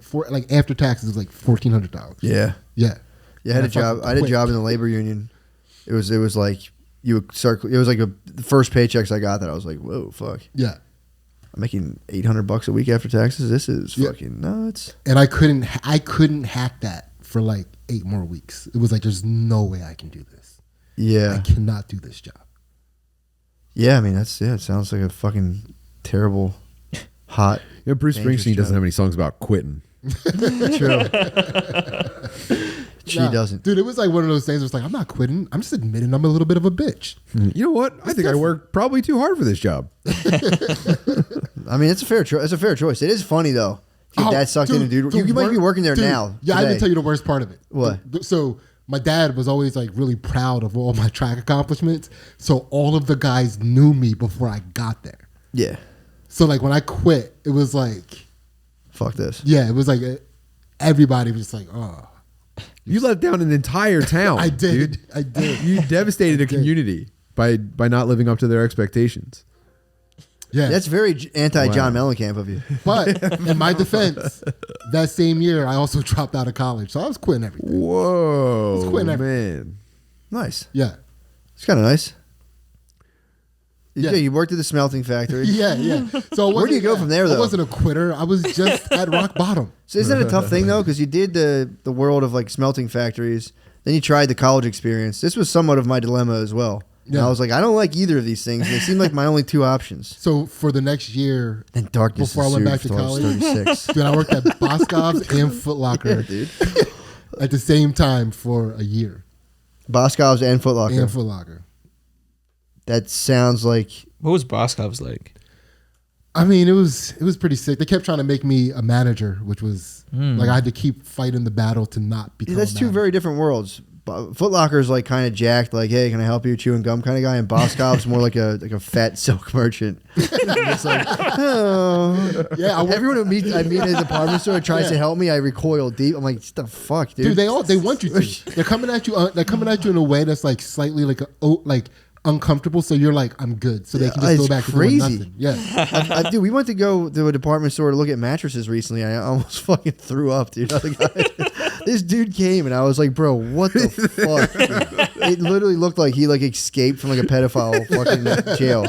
after taxes, it was like $1,400. Yeah. Yeah. Yeah, I had a job. I had a job in the labor union. It was like you would start. It was like the first paychecks I got that I was like, whoa, fuck. Yeah. I'm making $800 a week after taxes. This is fucking nuts. And I couldn't hack that for like 8 more weeks. It was like, there's no way I can do this. Yeah. I cannot do this job. Yeah, I mean it sounds like a fucking terrible, hot. Yeah, Bruce Springsteen doesn't have any songs about quitting. True. She doesn't. Dude, it was like one of those things where it's like, I'm not quitting. I'm just admitting I'm a little bit of a bitch. You know what? I think I work probably too hard for this job. I mean, it's a fair choice. It's a fair choice. It is funny though. Your dad sucked in, dude. You might be working there now. Yeah, today. I didn't tell you the worst part of it. What? So my dad was always like really proud of all my track accomplishments. So all of the guys knew me before I got there. Yeah. So like when I quit, it was like, fuck this. Yeah, it was like everybody was just like, oh. You let down an entire town. I did. Dude. I did. You devastated a community by not living up to their expectations. Yeah. That's very anti-John Mellencamp of you. But in my defense, that same year, I also dropped out of college. So I was quitting everything. Whoa. I was quitting everything. Man. Nice. Yeah. It's kind of nice. Yeah. You worked at the smelting factory. Yeah. So where do you go from there, though? I wasn't a quitter. I was just at rock bottom. So isn't that a tough thing, though? Because you did the world of like smelting factories. Then you tried the college experience. This was somewhat of my dilemma as well. Yeah. And I was like, I don't like either of these things. They seem like my only two options. So for the next year, then darkness before I went back to college, 36. dude, I worked at Boscov's and Foot Locker. Yeah, dude. at the same time for a year. Boscov's and Foot Locker. And Foot Locker. That sounds like. What was Boscov's like? I mean, it was pretty sick. They kept trying to make me a manager, which was like I had to keep fighting the battle to not become. That's a two manager. very different worlds. Foot Locker's like kind of jacked, like, hey, can I help you, chewing gum kind of guy, and Boscov's more like a fat silk merchant. It's like, oh. Yeah, everyone who I meet at the department store tries to help me, I recoil deep. I'm like, what the fuck, dude? Dude, they want you to. They're coming at you. They're coming at you in a way that's like slightly like uncomfortable. So you're like, I'm good. So they can just go back to doing nothing. Yeah, dude, we went to go to a department store to look at mattresses recently. I almost fucking threw up, dude. This dude came and I was like, bro, what the fuck? Dude? It literally looked like he like escaped from like a pedophile fucking jail,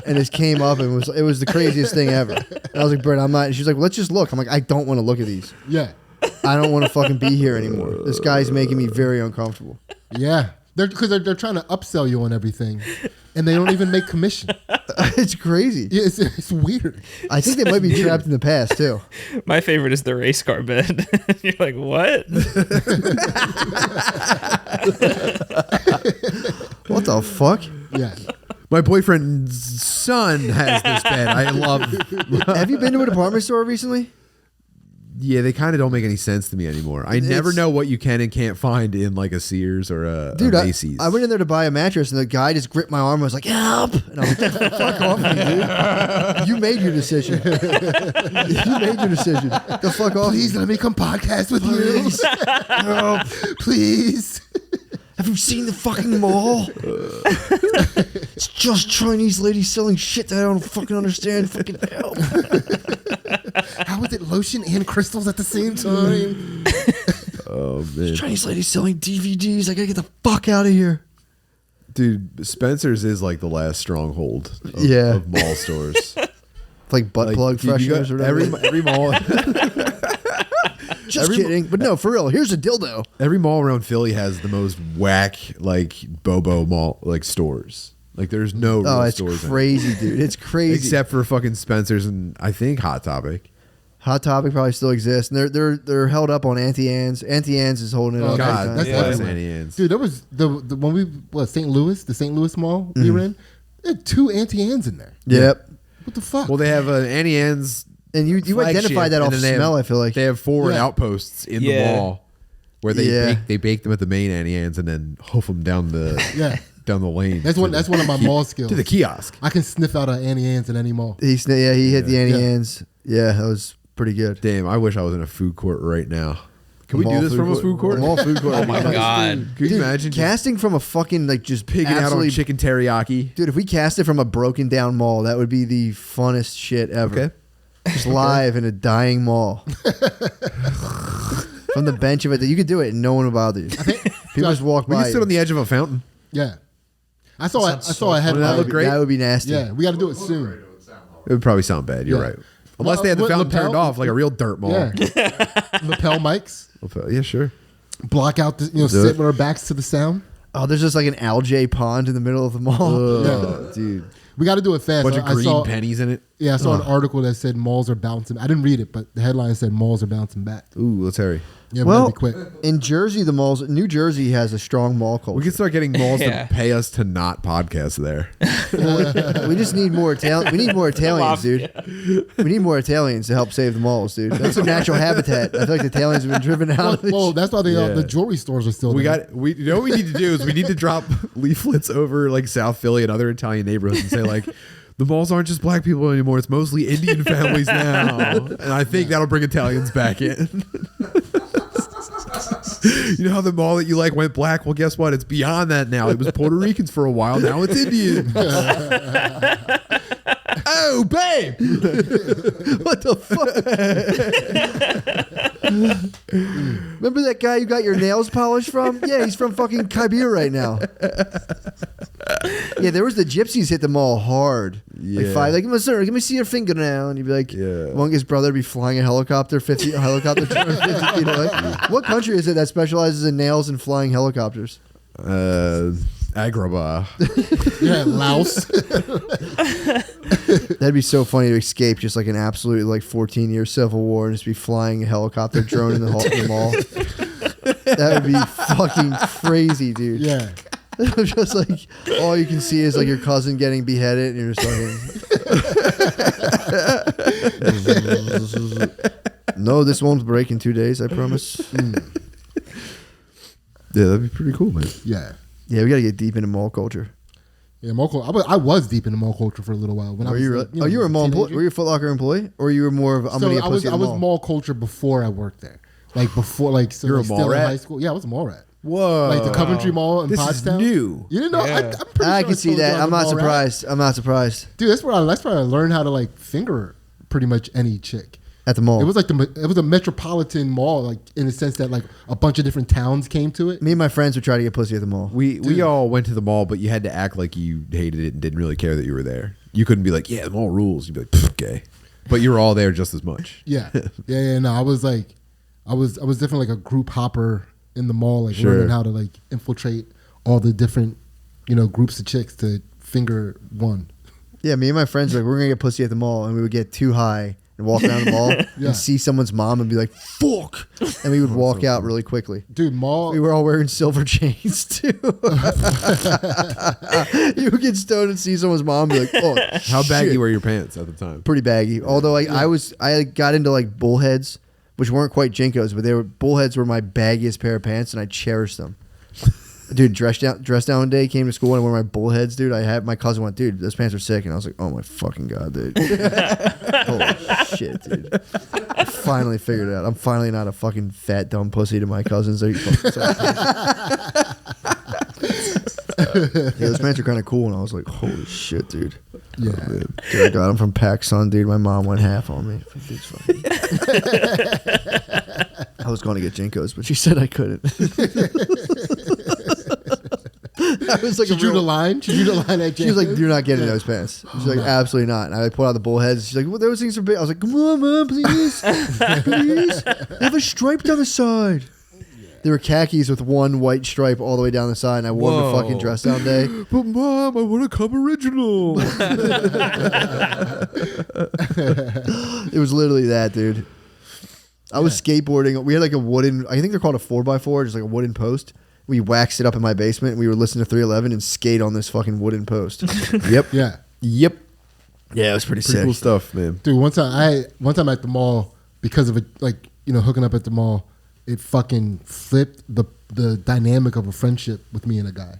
and just came up and it was the craziest thing ever. And I was like, Brett, I'm not. And she's like, well, let's just look. I'm like, I don't want to look at these. yeah, I don't want to fucking be here anymore. This guy's making me very uncomfortable. yeah. Because they're trying to upsell you on everything, and they don't even make commission. It's crazy. Yeah, it's weird. I think they might be trapped in the past too. My favorite is the race car bed. You're like, what? What the fuck? Yeah. My boyfriend's son has this bed. I love. Have you been to a department store recently? Yeah, they kind of don't make any sense to me anymore. I never know what you can and can't find in like a Sears or a Macy's. I went in there to buy a mattress and the guy just gripped my arm and was like, help! And I was like, fuck off me, dude. You made your decision. You made your decision. The fuck off. Please let me come podcast with you. Help. Please. Have you seen the fucking mall? It's just Chinese ladies selling shit that I don't fucking understand. Fucking help. How is it lotion and crystals at the same time? Oh man, Chinese ladies selling DVDs. I gotta get the fuck out of here. dude, Spencer's is like the last stronghold of, Yeah. of mall stores. Like butt plug dude, you fresheners got or whatever. every mall. Just kidding. But no, for real. Here's a dildo. Every mall around Philly has the most whack like Bobo mall like stores. Like there's no real It's stores crazy, dude. It's crazy. except for fucking Spencer's and I think Hot Topic. Hot Topic probably still exists, and they're held up on Auntie Anne's. Auntie Anne's is holding it up. God, that's that's everywhere. Auntie Anne's. Dude, there was the when we the St. Louis mall we were in. There had 2 Auntie Anne's in there. Yep. What the fuck? Well, they have Auntie Anne's, And you flagship, identified that and off then they smell. have- I feel like they have 4 Yeah. outposts in the Yeah. mall where they Yeah. bake them at the main Auntie Anne's and then hoof them down the down the lane. That's one of my mall skills. to the kiosk. I can sniff out an Annie Ann's in any mall. he hit the Auntie Yeah. Anne's. Yeah, that was pretty good. Damn, I wish I was in a food court right now. Can we do this from a food court? Mall food court. Oh my god. Can you imagine just Casting from a fucking like just pigging out on absolutely- chicken teriyaki? Dude, if we cast it from a broken down mall, that would be the funnest shit ever. Okay. Just live in a dying mall. From the bench of it, you could do it and no one would bother you. People just walk We by. can sit on the edge of a fountain. Yeah, I saw a Would that headline. look great? That would be nasty. Yeah, we got to do it soon. It would probably sound bad. You're Yeah. right. Unless they had the What, fountain lapel? turned off like a real dirt mall. Yeah, lapel mics Yeah, sure. block out the Do sit it. with our backs to the sound. Oh, there's just like an algae pond in the middle of the mall. Yeah. Dude. We got to do it fast. Bunch of I green saw, pennies in it. Yeah, I saw an article that said malls are bouncing. I didn't read it, but the headline said malls are bouncing back. Ooh, let's hurry. Yeah, Well, we gotta be quick. in Jersey, New Jersey has a strong mall culture. We can start getting malls Yeah. to pay us to not podcast there. We just need more Italian. We need more Italians, dude. We need more Italians to help save the malls, dude. That's a natural habitat. I feel like the Italians have been driven out of this. Well, that's why Yeah. the jewelry stores are still We there. you know what we need to do is we need to drop leaflets over like South Philly and other Italian neighborhoods and say like the malls aren't just black people anymore, it's mostly Indian families now. And I think that'll bring Italians back in. You know how the mall that you like went black? Well, guess what? It's beyond that now. It was Puerto Ricans for a while. Now it's Indian. Oh, babe. What the fuck? Remember that guy you got your nails polished from? Yeah, he's from fucking Kabir right now. Yeah, there was the gypsies hit the mall hard. Yeah. Like sir, let me see your fingernail. And you'd be like, Yeah. His brother would be flying a helicopter 50 250 feet away. What country is it that specializes in nails and flying helicopters? Agrabah. Yeah, Laos. That'd be so funny to escape just like an absolute like 14-year civil war and just be flying a helicopter drone in the mall. That would be fucking crazy, dude. Yeah. Just like all you can see is like your cousin getting beheaded, and you're just like, no, this won't break in 2 days. I promise. Yeah, that'd be pretty cool, man. Yeah. Yeah, we gotta get deep into mall culture. Yeah, mall culture. I was deep into mall culture for a little while. When I was, you were a mall employee? Were you a Foot Locker employee, or you were more of I'm gonna get pussy at the mall? I was mall culture before I worked there. Like before, like so You're like a mall still rat? in high school. Yeah, I was a mall rat. Whoa. Like the Coventry Mall in This is Pottstown. new. You didn't know? Yeah. I'm pretty I sure can see told you that. I was I'm a not mall rat. surprised. I'm not surprised. Dude, that's where I learned how to like finger pretty much any chick. At the mall. It was like it was a metropolitan mall, like in the sense that like a bunch of different towns came to it. Me and my friends would try to get pussy at the mall. We all went to the mall, but you had to act like you hated it and didn't really care that you were there. You couldn't be like, yeah, the mall rules. You'd be like, okay. But you were all there just as much. Yeah. No, I was definitely like a group hopper in the mall, like Sure. learning how to like infiltrate all the different, groups of chicks to finger one. Yeah, me and my friends were like, we're gonna get pussy at the mall, and we would get too high and walk down the mall Yeah. and see someone's mom and be like, fuck, and we would walk out really quickly. Dude, mall. We were all wearing silver chains too. You would get stoned and see someone's mom and be like, oh, How baggy shit. were your pants at the time? Pretty baggy. Although I got into like bullheads, which weren't quite Jinkos, but bullheads were my baggiest pair of pants, and I cherished them. Dude, dress down day, came to school and I wore my bullheads, dude. My cousin went, dude, those pants are sick, and I was like, oh my fucking god, dude. Holy shit, dude. I finally figured it out. I'm finally not a fucking fat dumb pussy to my cousins. Yeah, those pants are kind of cool, and I was like, holy shit, dude. Yeah. Oh, dude, I got them from PacSun, dude. My mom went half on me. It's fucking- I was going to get Jinkos, but she said I couldn't. I was like, She drew the line. She drew the line at she was like, Jenkins. "You're not getting those pants." She's like, "Absolutely not." And I pulled out the bullheads. She's like, "Well, those things are big." I was like, "Come on, mom, please, please. They have a stripe down the side." They were khakis with one white stripe all the way down the side, and I wore them to fucking dress down day. But mom, I want to come original. It was literally that, dude. I was skateboarding. We had like a wooden, I think they're called a 4x4, just like a wooden post. We waxed it up in my basement, and we were listening to 311 and skate on this fucking wooden post. Yep. Yeah. Yep. Yeah, it was pretty Pretty sick. cool stuff, man. Dude, one time at the mall, because of it, like, hooking up at the mall, it fucking flipped the dynamic of a friendship with me and a guy.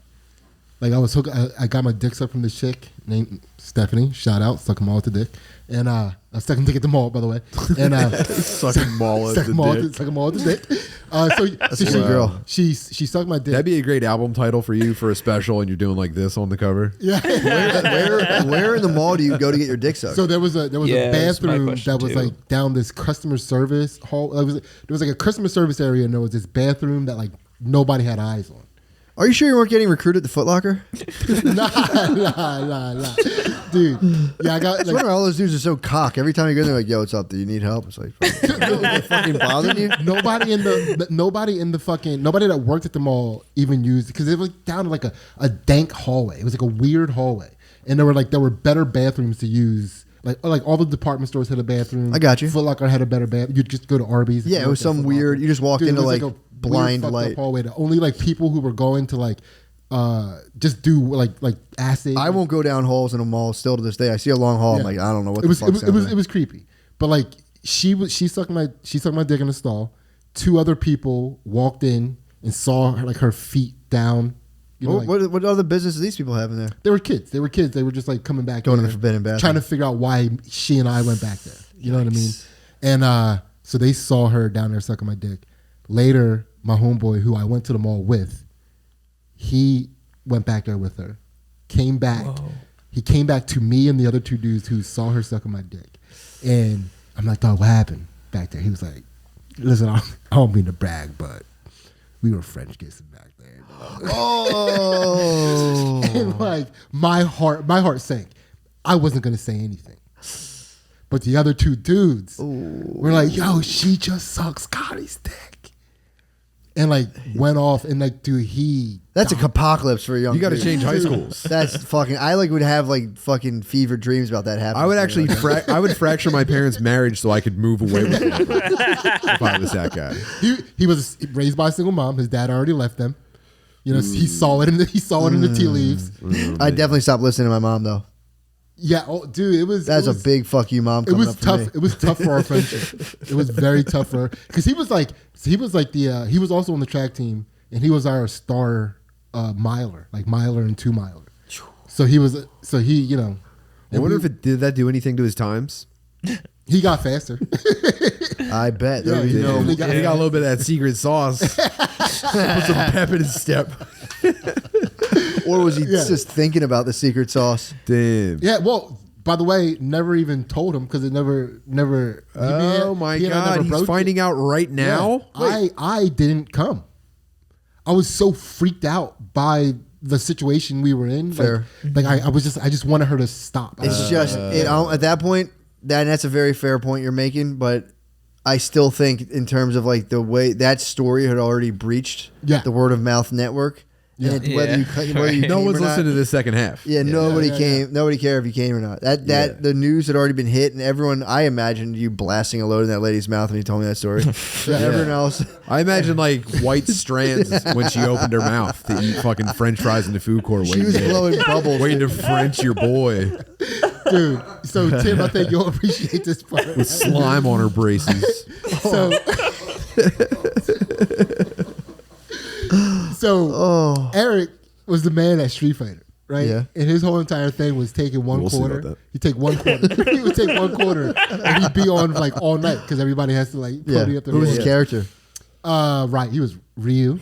Like, I got my dick sucked from this chick named Stephanie. Shout out, suck 'em all at the dick. And I sucked him dick at the mall, by the way. And Suck 'em all at suck the 'em all dick. Suck 'em all at the dick. That's a good girl. She sucked my dick. That'd be a great album title for you for a special, and you're doing like this on the cover. Yeah. Where in the mall do you go to get your dick sucked? So there was a Yeah, that's my bathroom question, that was too. like down this customer service hall. There was like a customer service area, and there was this bathroom that like nobody had eyes on. Are you sure you weren't getting recruited to Foot Locker? Nah. Dude. Yeah, I got I like wonder all those dudes are so cock. Every time you go there, like, yo, what's up? Do you need help? It's like, they fucking bothering you? nobody that worked at the mall even used it because it was down like a dank hallway. It was like a weird hallway. And there were better bathrooms to use. Like all the department stores had a bathroom. I got you. Foot Locker had a better bathroom. You'd just go to Arby's. Yeah, it was some weird. You just walked Dude, it into was like a blind weird, fucked up light. hallway that only like people who were going to like just do like acid. I won't go down halls in a mall still to this day. I see a long hall. I'm Yeah. like, I don't know what it was. the fuck's It was creepy. But like she sucked my dick in the stall. Two other people walked in and saw her feet down. You know, what other business do these people have in there? They were kids. They were just like coming back Going to there, the forbidden bathroom. trying to figure out why she and I went back there. You know what I mean? And so they saw her down there sucking my dick. Later, my homeboy, who I went to the mall with, he went back there with her. Came back. Whoa. He came back to me and the other two dudes who saw her sucking my dick. And I'm like, dog, what happened back there? He was like, listen, I don't mean to brag, but we were French kissing back there. Oh, And like my heart sank. I wasn't gonna say anything, but the other two dudes were like, "Yo, she just sucks Scotty's dick," and like went off and like, dude, That's a apocalypse for a young. You got to dude. change high schools. That's fucking. I like would have like fucking fever dreams about that happening. I would actually, I would fracture my parents' marriage so I could move away with them if I was that guy. He was raised by a single mom. His dad already left them. You know, he saw it in the tea leaves. I definitely stopped listening to my mom though. Yeah, dude, it was. That's a big fuck you, mom. It was up for tough. me. It was tough for our friendship. It was very tough for her because he was also on the track team and he was our star miler, like miler and 2 miler. So he, you know. I wonder if it did that do anything to his times. He got faster. I bet. Yeah, You know, He got a little bit of that secret sauce. Put some pep in his step. or was he just thinking about the secret sauce? Damn. Yeah. Well, by the way, never even told him because it never. Oh my God! He's finding out right now. Yeah. I didn't come. I was so freaked out by the situation we were in. Fair. Like I just wanted her to stop. It's just at that point. That's a very fair point you're making, but I still think in terms of like the way that story had already breached the word of mouth network. Yeah. And whether you No came one's or not, listening to the second half. Yeah, nobody came. Nobody cared if you came or not. The news had already been hit, and everyone. I imagined you blasting a load in that lady's mouth when you told me that story. Everyone else. I imagine like white strands when she opened her mouth to eat fucking French fries in the food court. She was blowing bubbles. Waiting to French your boy Dude, so Tim, I think you'll appreciate this part. with slime on her braces. So Eric was the man at Street Fighter, right? Yeah. And his whole entire thing was taking one We'll see about quarter. that. He'd take one quarter. He would take one quarter, and he'd be on like all night because everybody has to like party up there. Who was his character? Right, he was Ryu.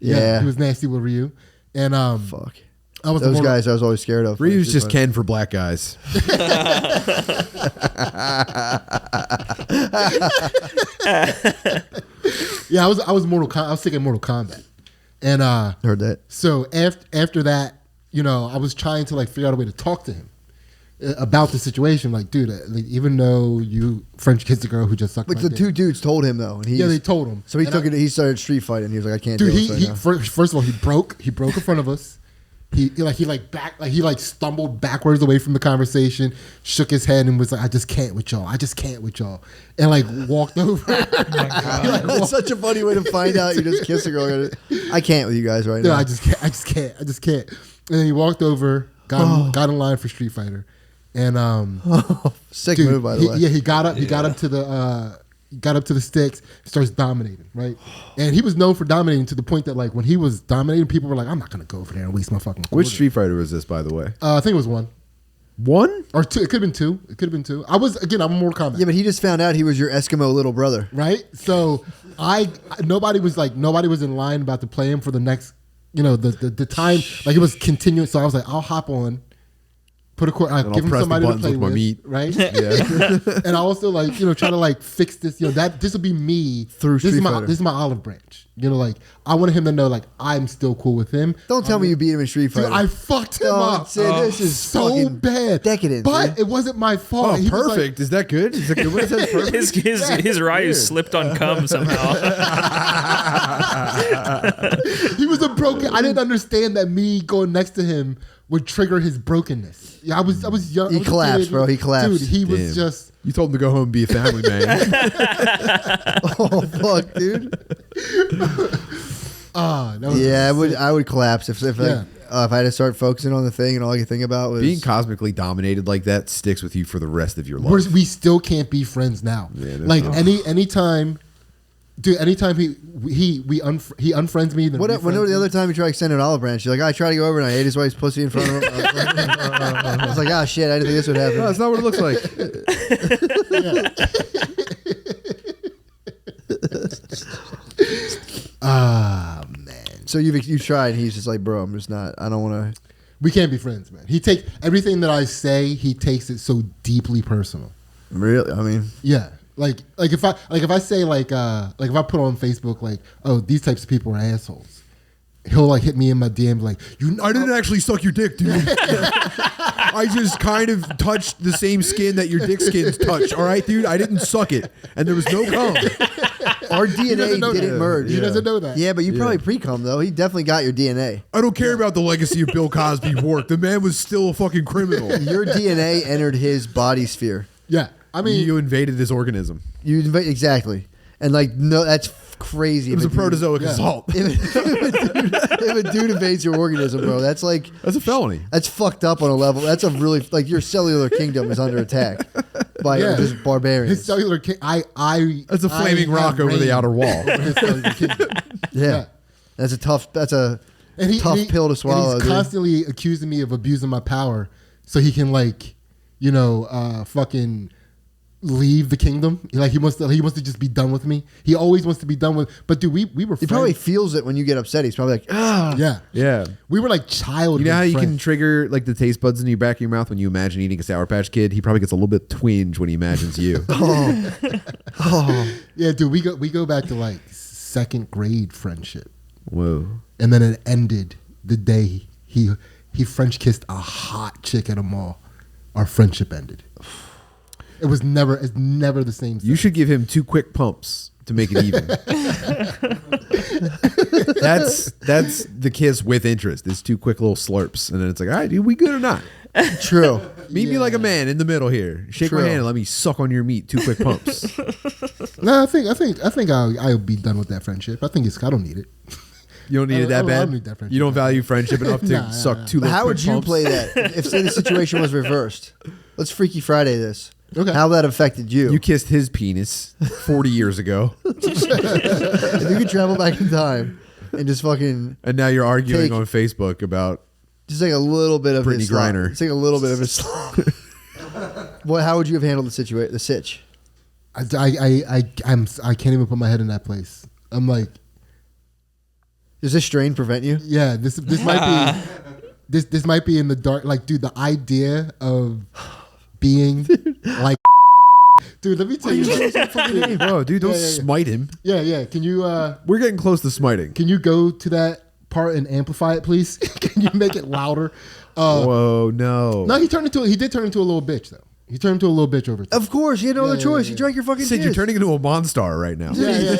Yeah. He was nasty with Ryu, and Fuck. I was Those guys I was always scared of. Ryu's just Ken for black guys. Yeah, I was I was thinking Mortal Kombat, and Heard that. so after that, you know, I was trying to like figure out a way to talk to him about the situation. Like, dude, like, even though you French kissed a girl who just sucked But my the dick. two dudes told him though, and They told him. So he And took it. He started street fighting. He was like, I can't Dude, do this right now. first of all, he broke in front of us. He stumbled backwards away from the conversation, shook his head, and was like, "I just can't with y'all. I just can't with y'all," and like walked over. That's such a funny way to find out you just kiss a girl. I can't with you guys right No, now. I just can't. And then he walked over, got in line for Street Fighter, and Sick dude, move by the way. Yeah, he got up to the sticks, starts dominating, right? And he was known for dominating to the point that like when he was dominating, people were like, "I'm not gonna go over there and waste my fucking." Which quarter." Street Fighter was this, by the way? I think it was 1 One? or 2. It could have been 2. I'm more Kombat. Yeah, but he just found out he was your Eskimo little brother. Right? So nobody was in line about to play him for the next, you know, the time, like it was continuous. So I was like, I'll hop on, put a quarter, And give I'll him press the somebody to buttons play with my with, meat. right? Yeah. And I also like, you know, try to like fix this, you know, that this will be me Through Street Fighter. This is my olive branch. You know, like I wanted him to know like I'm still cool with him. Don't tell me you beat him in Street Dude, Fighter. I fucked him Don't up. say this is so fucking bad, decadent, but dude. it wasn't my fault. Oh, He was like- perfect. Is that good? Is that good? What is that? Perfect? His Ryu slipped on cum somehow. He was a broken. I didn't understand that me going next to him would trigger his brokenness. Yeah, I was young. He I was a collapsed, teenager. bro. He collapsed. Dude, he was Damn. just. You told him to go home and be a family man. Oh fuck, dude. That was Yeah, I would collapse if Yeah. I had to start focusing on the thing and all I could think about was Being cosmically dominated like that sticks with you for the rest of your life. we still can't be friends now. Yeah, that's like tough. anytime, dude. Anytime he unfriends me. Then When refriends the me. other time you tried extending an olive branch, you're like, I tried to go over and I ate his wife's pussy in front of him. I was like, shit, I didn't think this would happen. No, that's not what it looks like. Man, So you've tried, and he's just like, bro, I'm just not. I don't want to. we can't be friends, man. He take everything that I say. He takes it so deeply personal. Really, I mean, Yeah. Like if I say like if I put on Facebook like, oh, these types of people are assholes, he'll like hit me in my DM like, I didn't actually suck your dick, dude. I just kind of touched the same skin that your dick skins touch. All right, dude. I didn't suck it, and there was no cum. Our DNA didn't merge. He doesn't know that. Yeah, but you probably pre-cum though. He definitely got your DNA. I don't care about the legacy of Bill Cosby's work. The man was still a fucking criminal. Your DNA entered his body sphere. Yeah, I mean, you invaded his organism. Exactly, and like no, that's crazy. It was a protozoic assault. If a dude invades your organism, bro, that's a felony. That's fucked up on a level. That's a really like your cellular kingdom is under attack by just barbarians. His cellular That's a flaming rock over the outer wall. Yeah. That's a tough pill to swallow. And he's constantly accusing me of abusing my power so he can fucking leave the kingdom. Like he wants to just be done with me. He always wants to be done with. But dude, we were friends. He probably feels it when you get upset. He's probably like, yeah. We were like childhood. You know how you friends. can trigger like the taste buds in your back of your mouth when you imagine eating a Sour Patch Kid? He probably gets a little bit twinge when he imagines you. Yeah, dude. We go back to like second grade friendship. Whoa. And then it ended the day he French kissed a hot chick at a mall. Our friendship ended. It's never the same. You should give him 2 quick pumps to make it even. That's the kiss with interest. It's 2 quick little slurps, and then it's like, all right, dude, we good or not? True. Meet me like a man in the middle here. Shake my hand and let me suck on your meat. 2 quick pumps. No, I think I'll be done with that friendship. I don't need it. You don't need it that bad. I don't need that friendship. You don't value friendship enough to suck 2 little How would quick you pumps? play that if say the situation was reversed? Let's Freaky Friday this. Okay. How that affected you? You kissed his penis 40 years ago, If you could travel back in time and just fucking and now you're arguing Take- on Facebook about just like a little bit of Brittany his slop. Griner. Just like a little bit of his slop. How would you have handled the situation? The sitch. I can't even put my head in that place. I'm like, Does this strain prevent you? yeah, this might be this might be in the dark. Like, dude, the idea of being like, dude, let me tell you, Bro, dude, don't Yeah. smite him. yeah. Can you We're getting close to smiting. can you go to that part and amplify it, please? Can you make it louder? Whoa, no. No, he did turn into a little bitch though. He turned into a little bitch over time. Of course, you had no other choice. yeah. You drank your fucking Sid, jizz. you're turning into a Monstar right now. Yeah.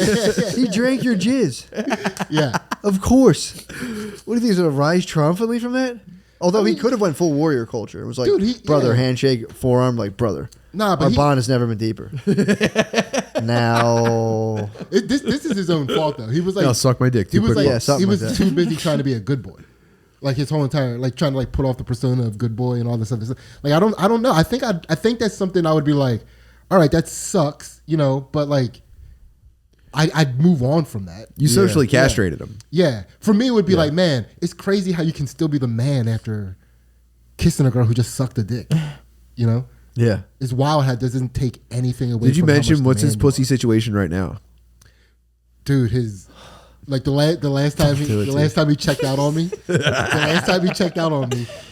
He drank your jizz. Yeah. Of course. What do you think? He's going to rise triumphantly from that? Although he could have went full warrior culture. It was like, Dude, brother, handshake, forearm, like, brother. Nah, but our bond has never been deeper. Now. This is his own fault though. He was like, Now suck my dick. he 2 was quick like, pumps. something he was like that. too busy trying to be a good boy. Like his whole entire, like trying to like put off the persona of good boy and all this other stuff. Like I don't know. I think that's something I would be like, all right, that sucks, but like, I'd move on from that. You socially castrated him. Yeah, for me it would be like, man, it's crazy how you can still be the man after kissing a girl who just sucked a dick. Yeah. It's wild how it doesn't take anything away. Did you from how mention much what's the his man you pussy situation right now? are. Dude? His like the last time he checked out on me.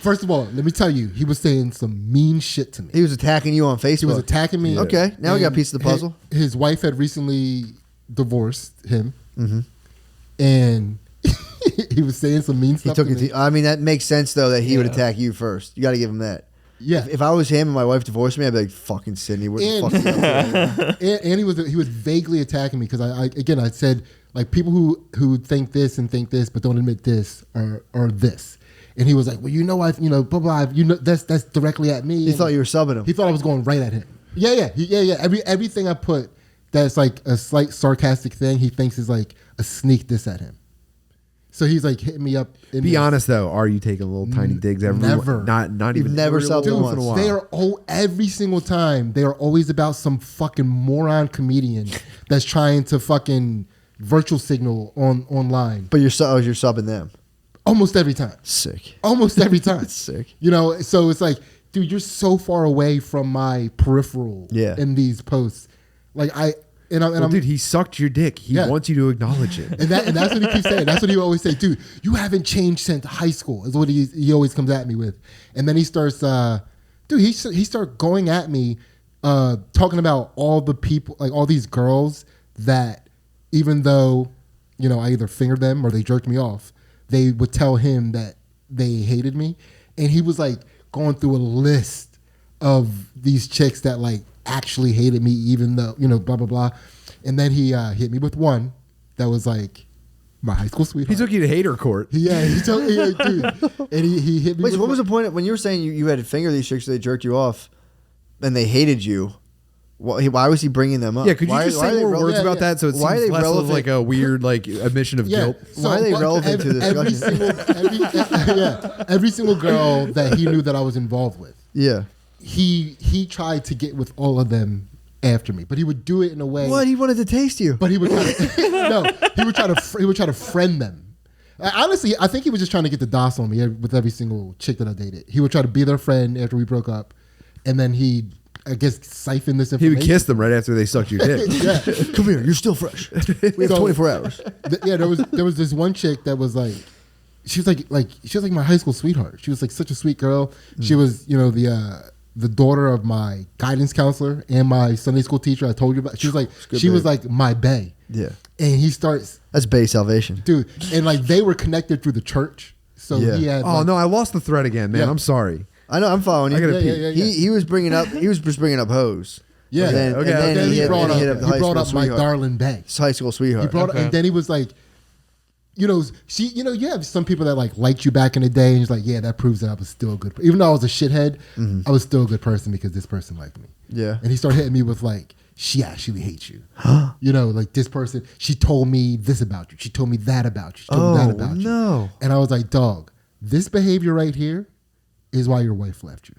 First of all, let me tell you, he was saying some mean shit to me. He was attacking you on Facebook. He was attacking me. Okay, now we got a piece of the puzzle. His wife had recently divorced him, and he was saying some mean He stuff. took to it. me. I mean, that makes sense though that he would attack you first. You got to give him that. Yeah, If I was him and my wife divorced me, I'd be like, "Fucking Sidney, what the fuck?" Are you doing?" and he was vaguely attacking me because I said like people who think this and think this but don't admit this are this, and he was like, well, blah blah, that's directly at me. He thought you were subbing him. He thought I was going right at him. Yeah. Everything I put that's like a slight sarcastic thing, he thinks is like a sneak diss at him. So he's like hitting me up. Be honest though, are you taking little tiny digs every Never. Not You've even never every subbed little him once in a once. while. They are every single time. They are always about some fucking moron comedian that's trying to fucking virtual signal online. But you're subbing them. Almost every time. Sick. Almost every time. That's sick. So it's like, dude, you're so far away from my peripheral in these posts. Like Well, dude, he sucked your dick. He wants you to acknowledge it. and that's what he keeps saying. That's what he always say, dude. You haven't changed since high school. Is what he always comes at me with. And then he starts, he started going at me, talking about all the people, like all these girls that, even though, I either fingered them or they jerked me off, they would tell him that they hated me, and he was like going through a list of these chicks that like actually hated me, even though, blah, blah, blah. And then he hit me with one that was like my high school sweetheart. He took you to hater court. He told me, dude. And he hit me. Wait, so what was the point when you were saying you had to finger these chicks so they jerked you off and they hated you? Why was he bringing them up? Yeah, could you just say more words about that so it why seems are they less relevant? of like a weird like admission of guilt? So why are they relevant to this discussion? Every single girl that he knew that I was involved with. Yeah. He tried to get with all of them after me, but he would do it in a way. What? He wanted to taste you. But he would try to, no. He would try to friend them. Honestly, I think he was just trying to get the DOS on me with every single chick that I dated. He would try to be their friend after we broke up, and then he'd, I guess, siphon this information. He would kiss them right after they sucked your dick. Yeah. Come here, you're still fresh. We have 24 hours. There was this one chick that was like, she was like my high school sweetheart. She was like such a sweet girl. She was, the daughter of my guidance counselor and my Sunday school teacher I told you about. She was like, was like my bae. Yeah. And he starts, That's bae salvation. dude, and like they were connected through the church. So Yeah. he had. Oh no, I lost the thread again, man. Yeah. I'm sorry. I know, I'm following you. I gotta pee. Yeah. He was just bringing up hoes. Yeah. And then, Okay, and then okay. he hit brought up the up, high he brought school up my sweetheart. darling bae. His high school sweetheart. He brought and then he was like, you have some people that like liked you back in the day, and he's like, yeah, that proves that I was still a good. Even though I was a shithead, I was still a good person because this person liked me. Yeah. And he started hitting me with like, she actually hates you. Like this person, she told me this about you. She told me that about you. She told me that about you. No. And I was like, dog, this behavior right here is why your wife left you.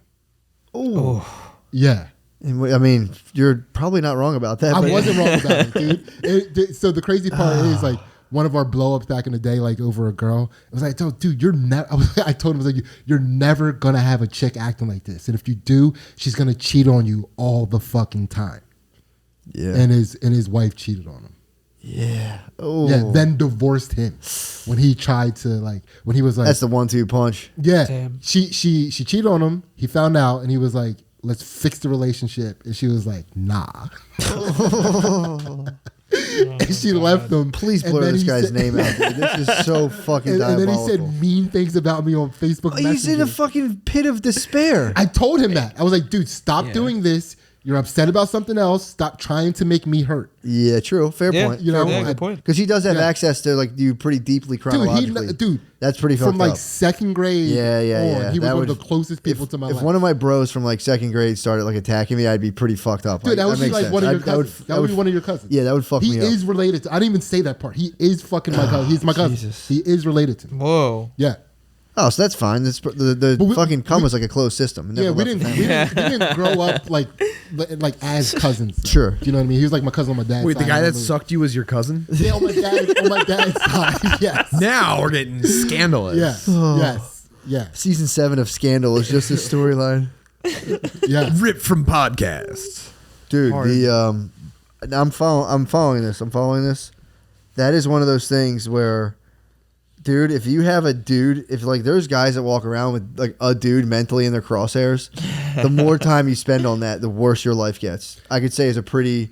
Oh. Yeah. And I mean, you're probably not wrong about that. I but- wasn't wrong about it, dude. So the crazy part is like one of our blow-ups back in the day, like over a girl. It was like, dude, you're never. I told him, I was like, you're never gonna have a chick acting like this, and if you do, she's gonna cheat on you all the fucking time. Yeah. And his wife cheated on him. Yeah. Oh. Yeah. Then divorced him when he tried to when he was like, That's the 1-2 punch. yeah. Damn. She cheated on him. He found out, and he was like, let's fix the relationship. And she was like, nah. And she left him. Please And blur then this he guy's said- name out. Dude. This is so fucking and then he diabolical. said mean things about me on Facebook He's in Messenger. a fucking pit of despair. I told him that. I was like, dude, stop Yeah. doing this. You're upset about something else. Stop trying to make me hurt. Yeah, true. Fair Yeah, point. You know, yeah, good point. Because he does have Yeah. access to like you pretty deeply chronologically. Dude, that's pretty fucked from like up. second grade. Yeah. on, he was That one would- of the closest people to my If life. one of my bros from like second grade started like attacking me, I'd be pretty fucked up. Dude, that would be makes like sense. one of your That would- cousins. That would be one of your cousins. Yeah, that would fuck He me up. is related to. I didn't even say that part. He is fucking my cousin. He's my cousin. Jesus. He is related to me. Whoa. Yeah. Oh, so that's fine. The But we- fucking cum was like a closed system. It Yeah, never we left didn't, the family. we didn't grow up like as cousins. Sure. Do you know what I mean? He was like my cousin on my dad's Wait, side. the guy I that remember. sucked you was your cousin? Yeah, on my dad's side. Yes. Now we're getting scandalous. Yes. Yes. Yes. Season 7 of Scandal is just his storyline. Yes. Ripped from podcasts. Dude, Hard. I'm following this. That is one of those things where, dude, if you have a dude, if like there's guys that walk around with like a dude mentally in their crosshairs, the more time you spend on that, the worse your life gets. I could say is a pretty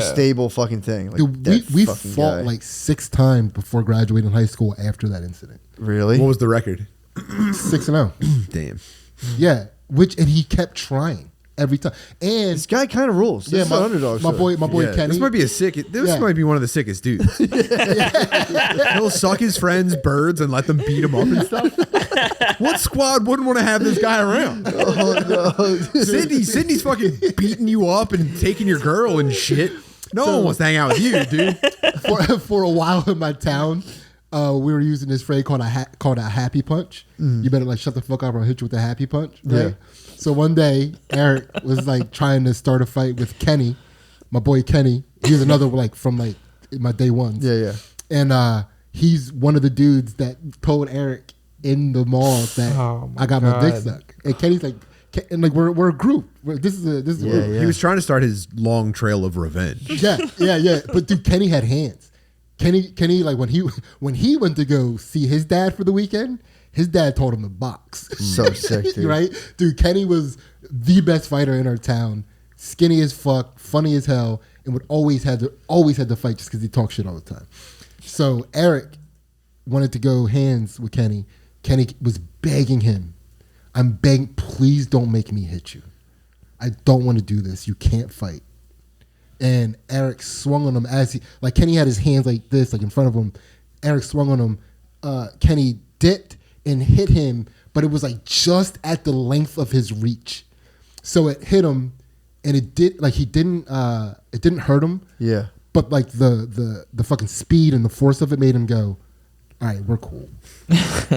stable fucking thing. Like, Dude, that we fucking fought guy. like 6 times before graduating high school after that incident. Really? What was the record? 6-0. Damn. Yeah. And he kept trying every time. And This guy kind of rules. This yeah, is an underdog. my story. boy Yeah, Kenny. This might be Yeah. might be one of the sickest dudes. He'll suck his friends' birds and let them beat him up and stuff. What squad wouldn't want to have this guy around? Oh, no. Sydney's fucking beating you up and taking your girl and shit. No one wants to hang out with you, dude. for a while in my town, we were using this phrase called a happy punch. You better like shut the fuck up or I'll hit you with a happy punch. Right? Yeah. So one day Eric was like trying to start a fight with Kenny, my boy Kenny. He was another like from like my day ones. Yeah. And he's one of the dudes that told Eric in the mall that I got my dick sucked. And Kenny's like, and like we're a group. This is a group. Yeah. He was trying to start his long trail of revenge. Yeah. But dude, Kenny had hands. Kenny, like when he went to go see his dad for the weekend, his dad told him to box. So sick, dude. Right? Dude, Kenny was the best fighter in our town. Skinny as fuck, funny as hell, and would always had to fight just because he talked shit all the time. So Eric wanted to go hands with Kenny. Kenny was begging him, I'm begging, please don't make me hit you. I don't want to do this. You can't fight. And Eric swung on him as Kenny had his hands like this, like in front of him. Eric swung on him. Kenny dipped and hit him, but it was like just at the length of his reach. So it hit him, and it didn't hurt him. Yeah. But like the fucking speed and the force of it made him go, all right, we're cool.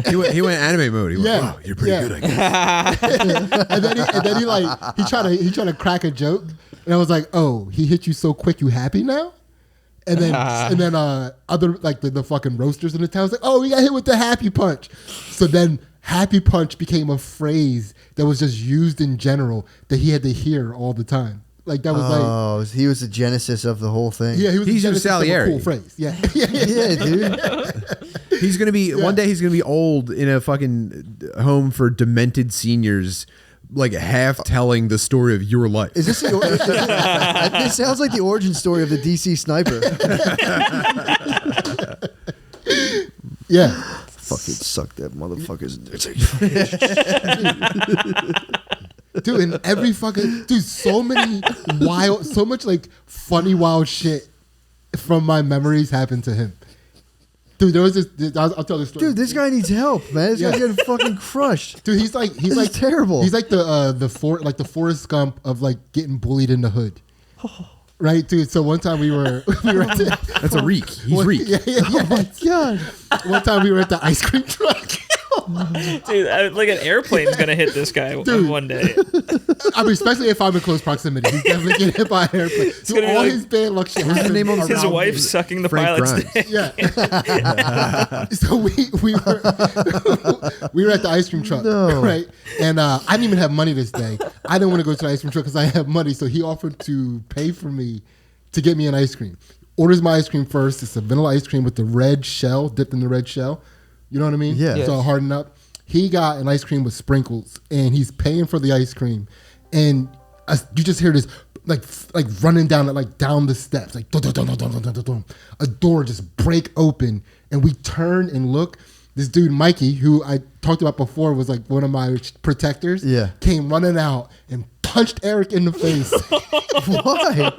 He went anime mode. He went, wow, you're pretty good, I guess. and then he tried to crack a joke, and I was like, oh, he hit you so quick, you happy now? And then other like the fucking roasters in the town was like, oh, we got hit with the happy punch. So then happy punch became a phrase that was just used in general that he had to hear all the time. Like that was he was the genesis of the whole thing. Yeah, he's your Salieri. A cool phrase. Yeah, yeah, dude. He's gonna be one day. He's gonna be old in a fucking home for demented seniors, like half telling the story of your life. Is this? This sounds like the origin story of the DC sniper. Yeah. Fucking suck that motherfucker's. Dude, in every fucking so much like funny wild shit from my memories happened to him. Dude, there was this. I'll tell this story. Dude, this guy needs help, man. This guy's getting fucking crushed. Dude, he's like terrible. He's like the Forrest Gump of like getting bullied in the hood. Right, dude. So one time we were at the, that's a reek. He's reek. Yeah. Oh my god. One time we were at the ice cream truck. Dude, like an airplane's gonna hit this guy one day. I mean, especially if I'm in close proximity, he's definitely getting hit by an airplane. Dude, all like, his bad luck shit. What's the name of his wife sucking the Frank pilot's Grimes. dick? Yeah. So we were at the ice cream truck, right? And I didn't even have money this day. I didn't want to go to the ice cream truck because I didn't have money. So he offered to pay for me to get me an ice cream. Orders my ice cream first. It's a vanilla ice cream with the red shell, dipped in the red shell. You know what I mean? Yeah. So harden up. He got an ice cream with sprinkles, and he's paying for the ice cream. And you just hear this like running down down the steps, like dun, dun, dun, dun, dun, dun, dun, dun. A door just break open, and we turn and look. This dude Mikey, who I talked about before, was like one of my protectors. Yeah, came running out and punched Eric in the face. Why?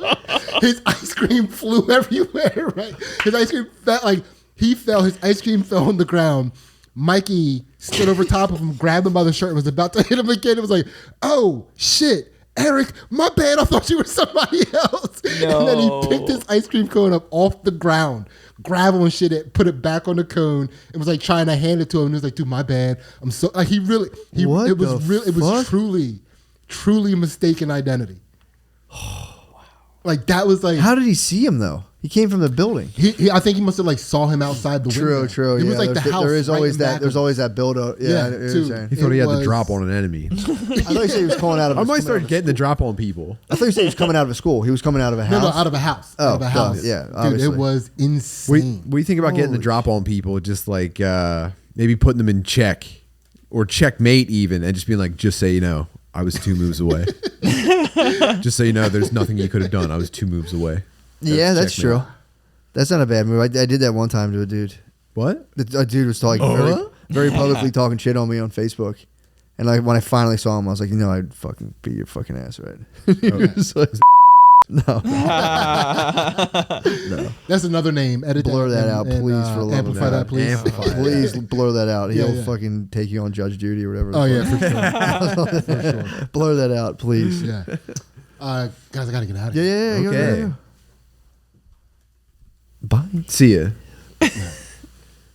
His ice cream flew everywhere. Right, his ice cream fell His ice cream fell on the ground. Mikey stood over top of him, grabbed him by the shirt, and was about to hit him again. It was like, oh, shit, Eric, my bad. I thought you were somebody else. No. And then he picked his ice cream cone up off the ground, grabbed him and shit, put it back on the cone, and was like trying to hand it to him. And he was like, dude, my bad. I'm so, like, it was truly mistaken identity. Like, that was like. How did he see him, though? He came from the building. I think he must have saw him outside the window. True. It was like the house. There is always that. There's always that build up. Yeah. Dude, he thought he had the drop on an enemy. I thought he said he was calling out of. I might start getting the drop on people. I thought you said he was coming out of a school. He was coming out of a house. No, out of a house. Oh, out of a house. Yeah, obviously. Dude, it was insane. We think about getting the drop on people, just like maybe putting them in check or checkmate even, and just being like, just say, I was 2 moves away. Just so you know, there's nothing you could have done. I was 2 moves away. That's true. That's not a bad move. I did that one time to a dude. What? A dude was talking very publicly talking shit on me on Facebook. And like when I finally saw him, I was like, I'd fucking beat your fucking ass, right? Like, no. That's another name. Edit blur that out, please, for love of God. Amplify that, please. Please blur that out. He'll fucking take you on Judge Judy or whatever. Oh, yeah, for sure. Blur that out, please. Yeah. Guys, I got to get out of here. Yeah. Okay. Bye. See ya.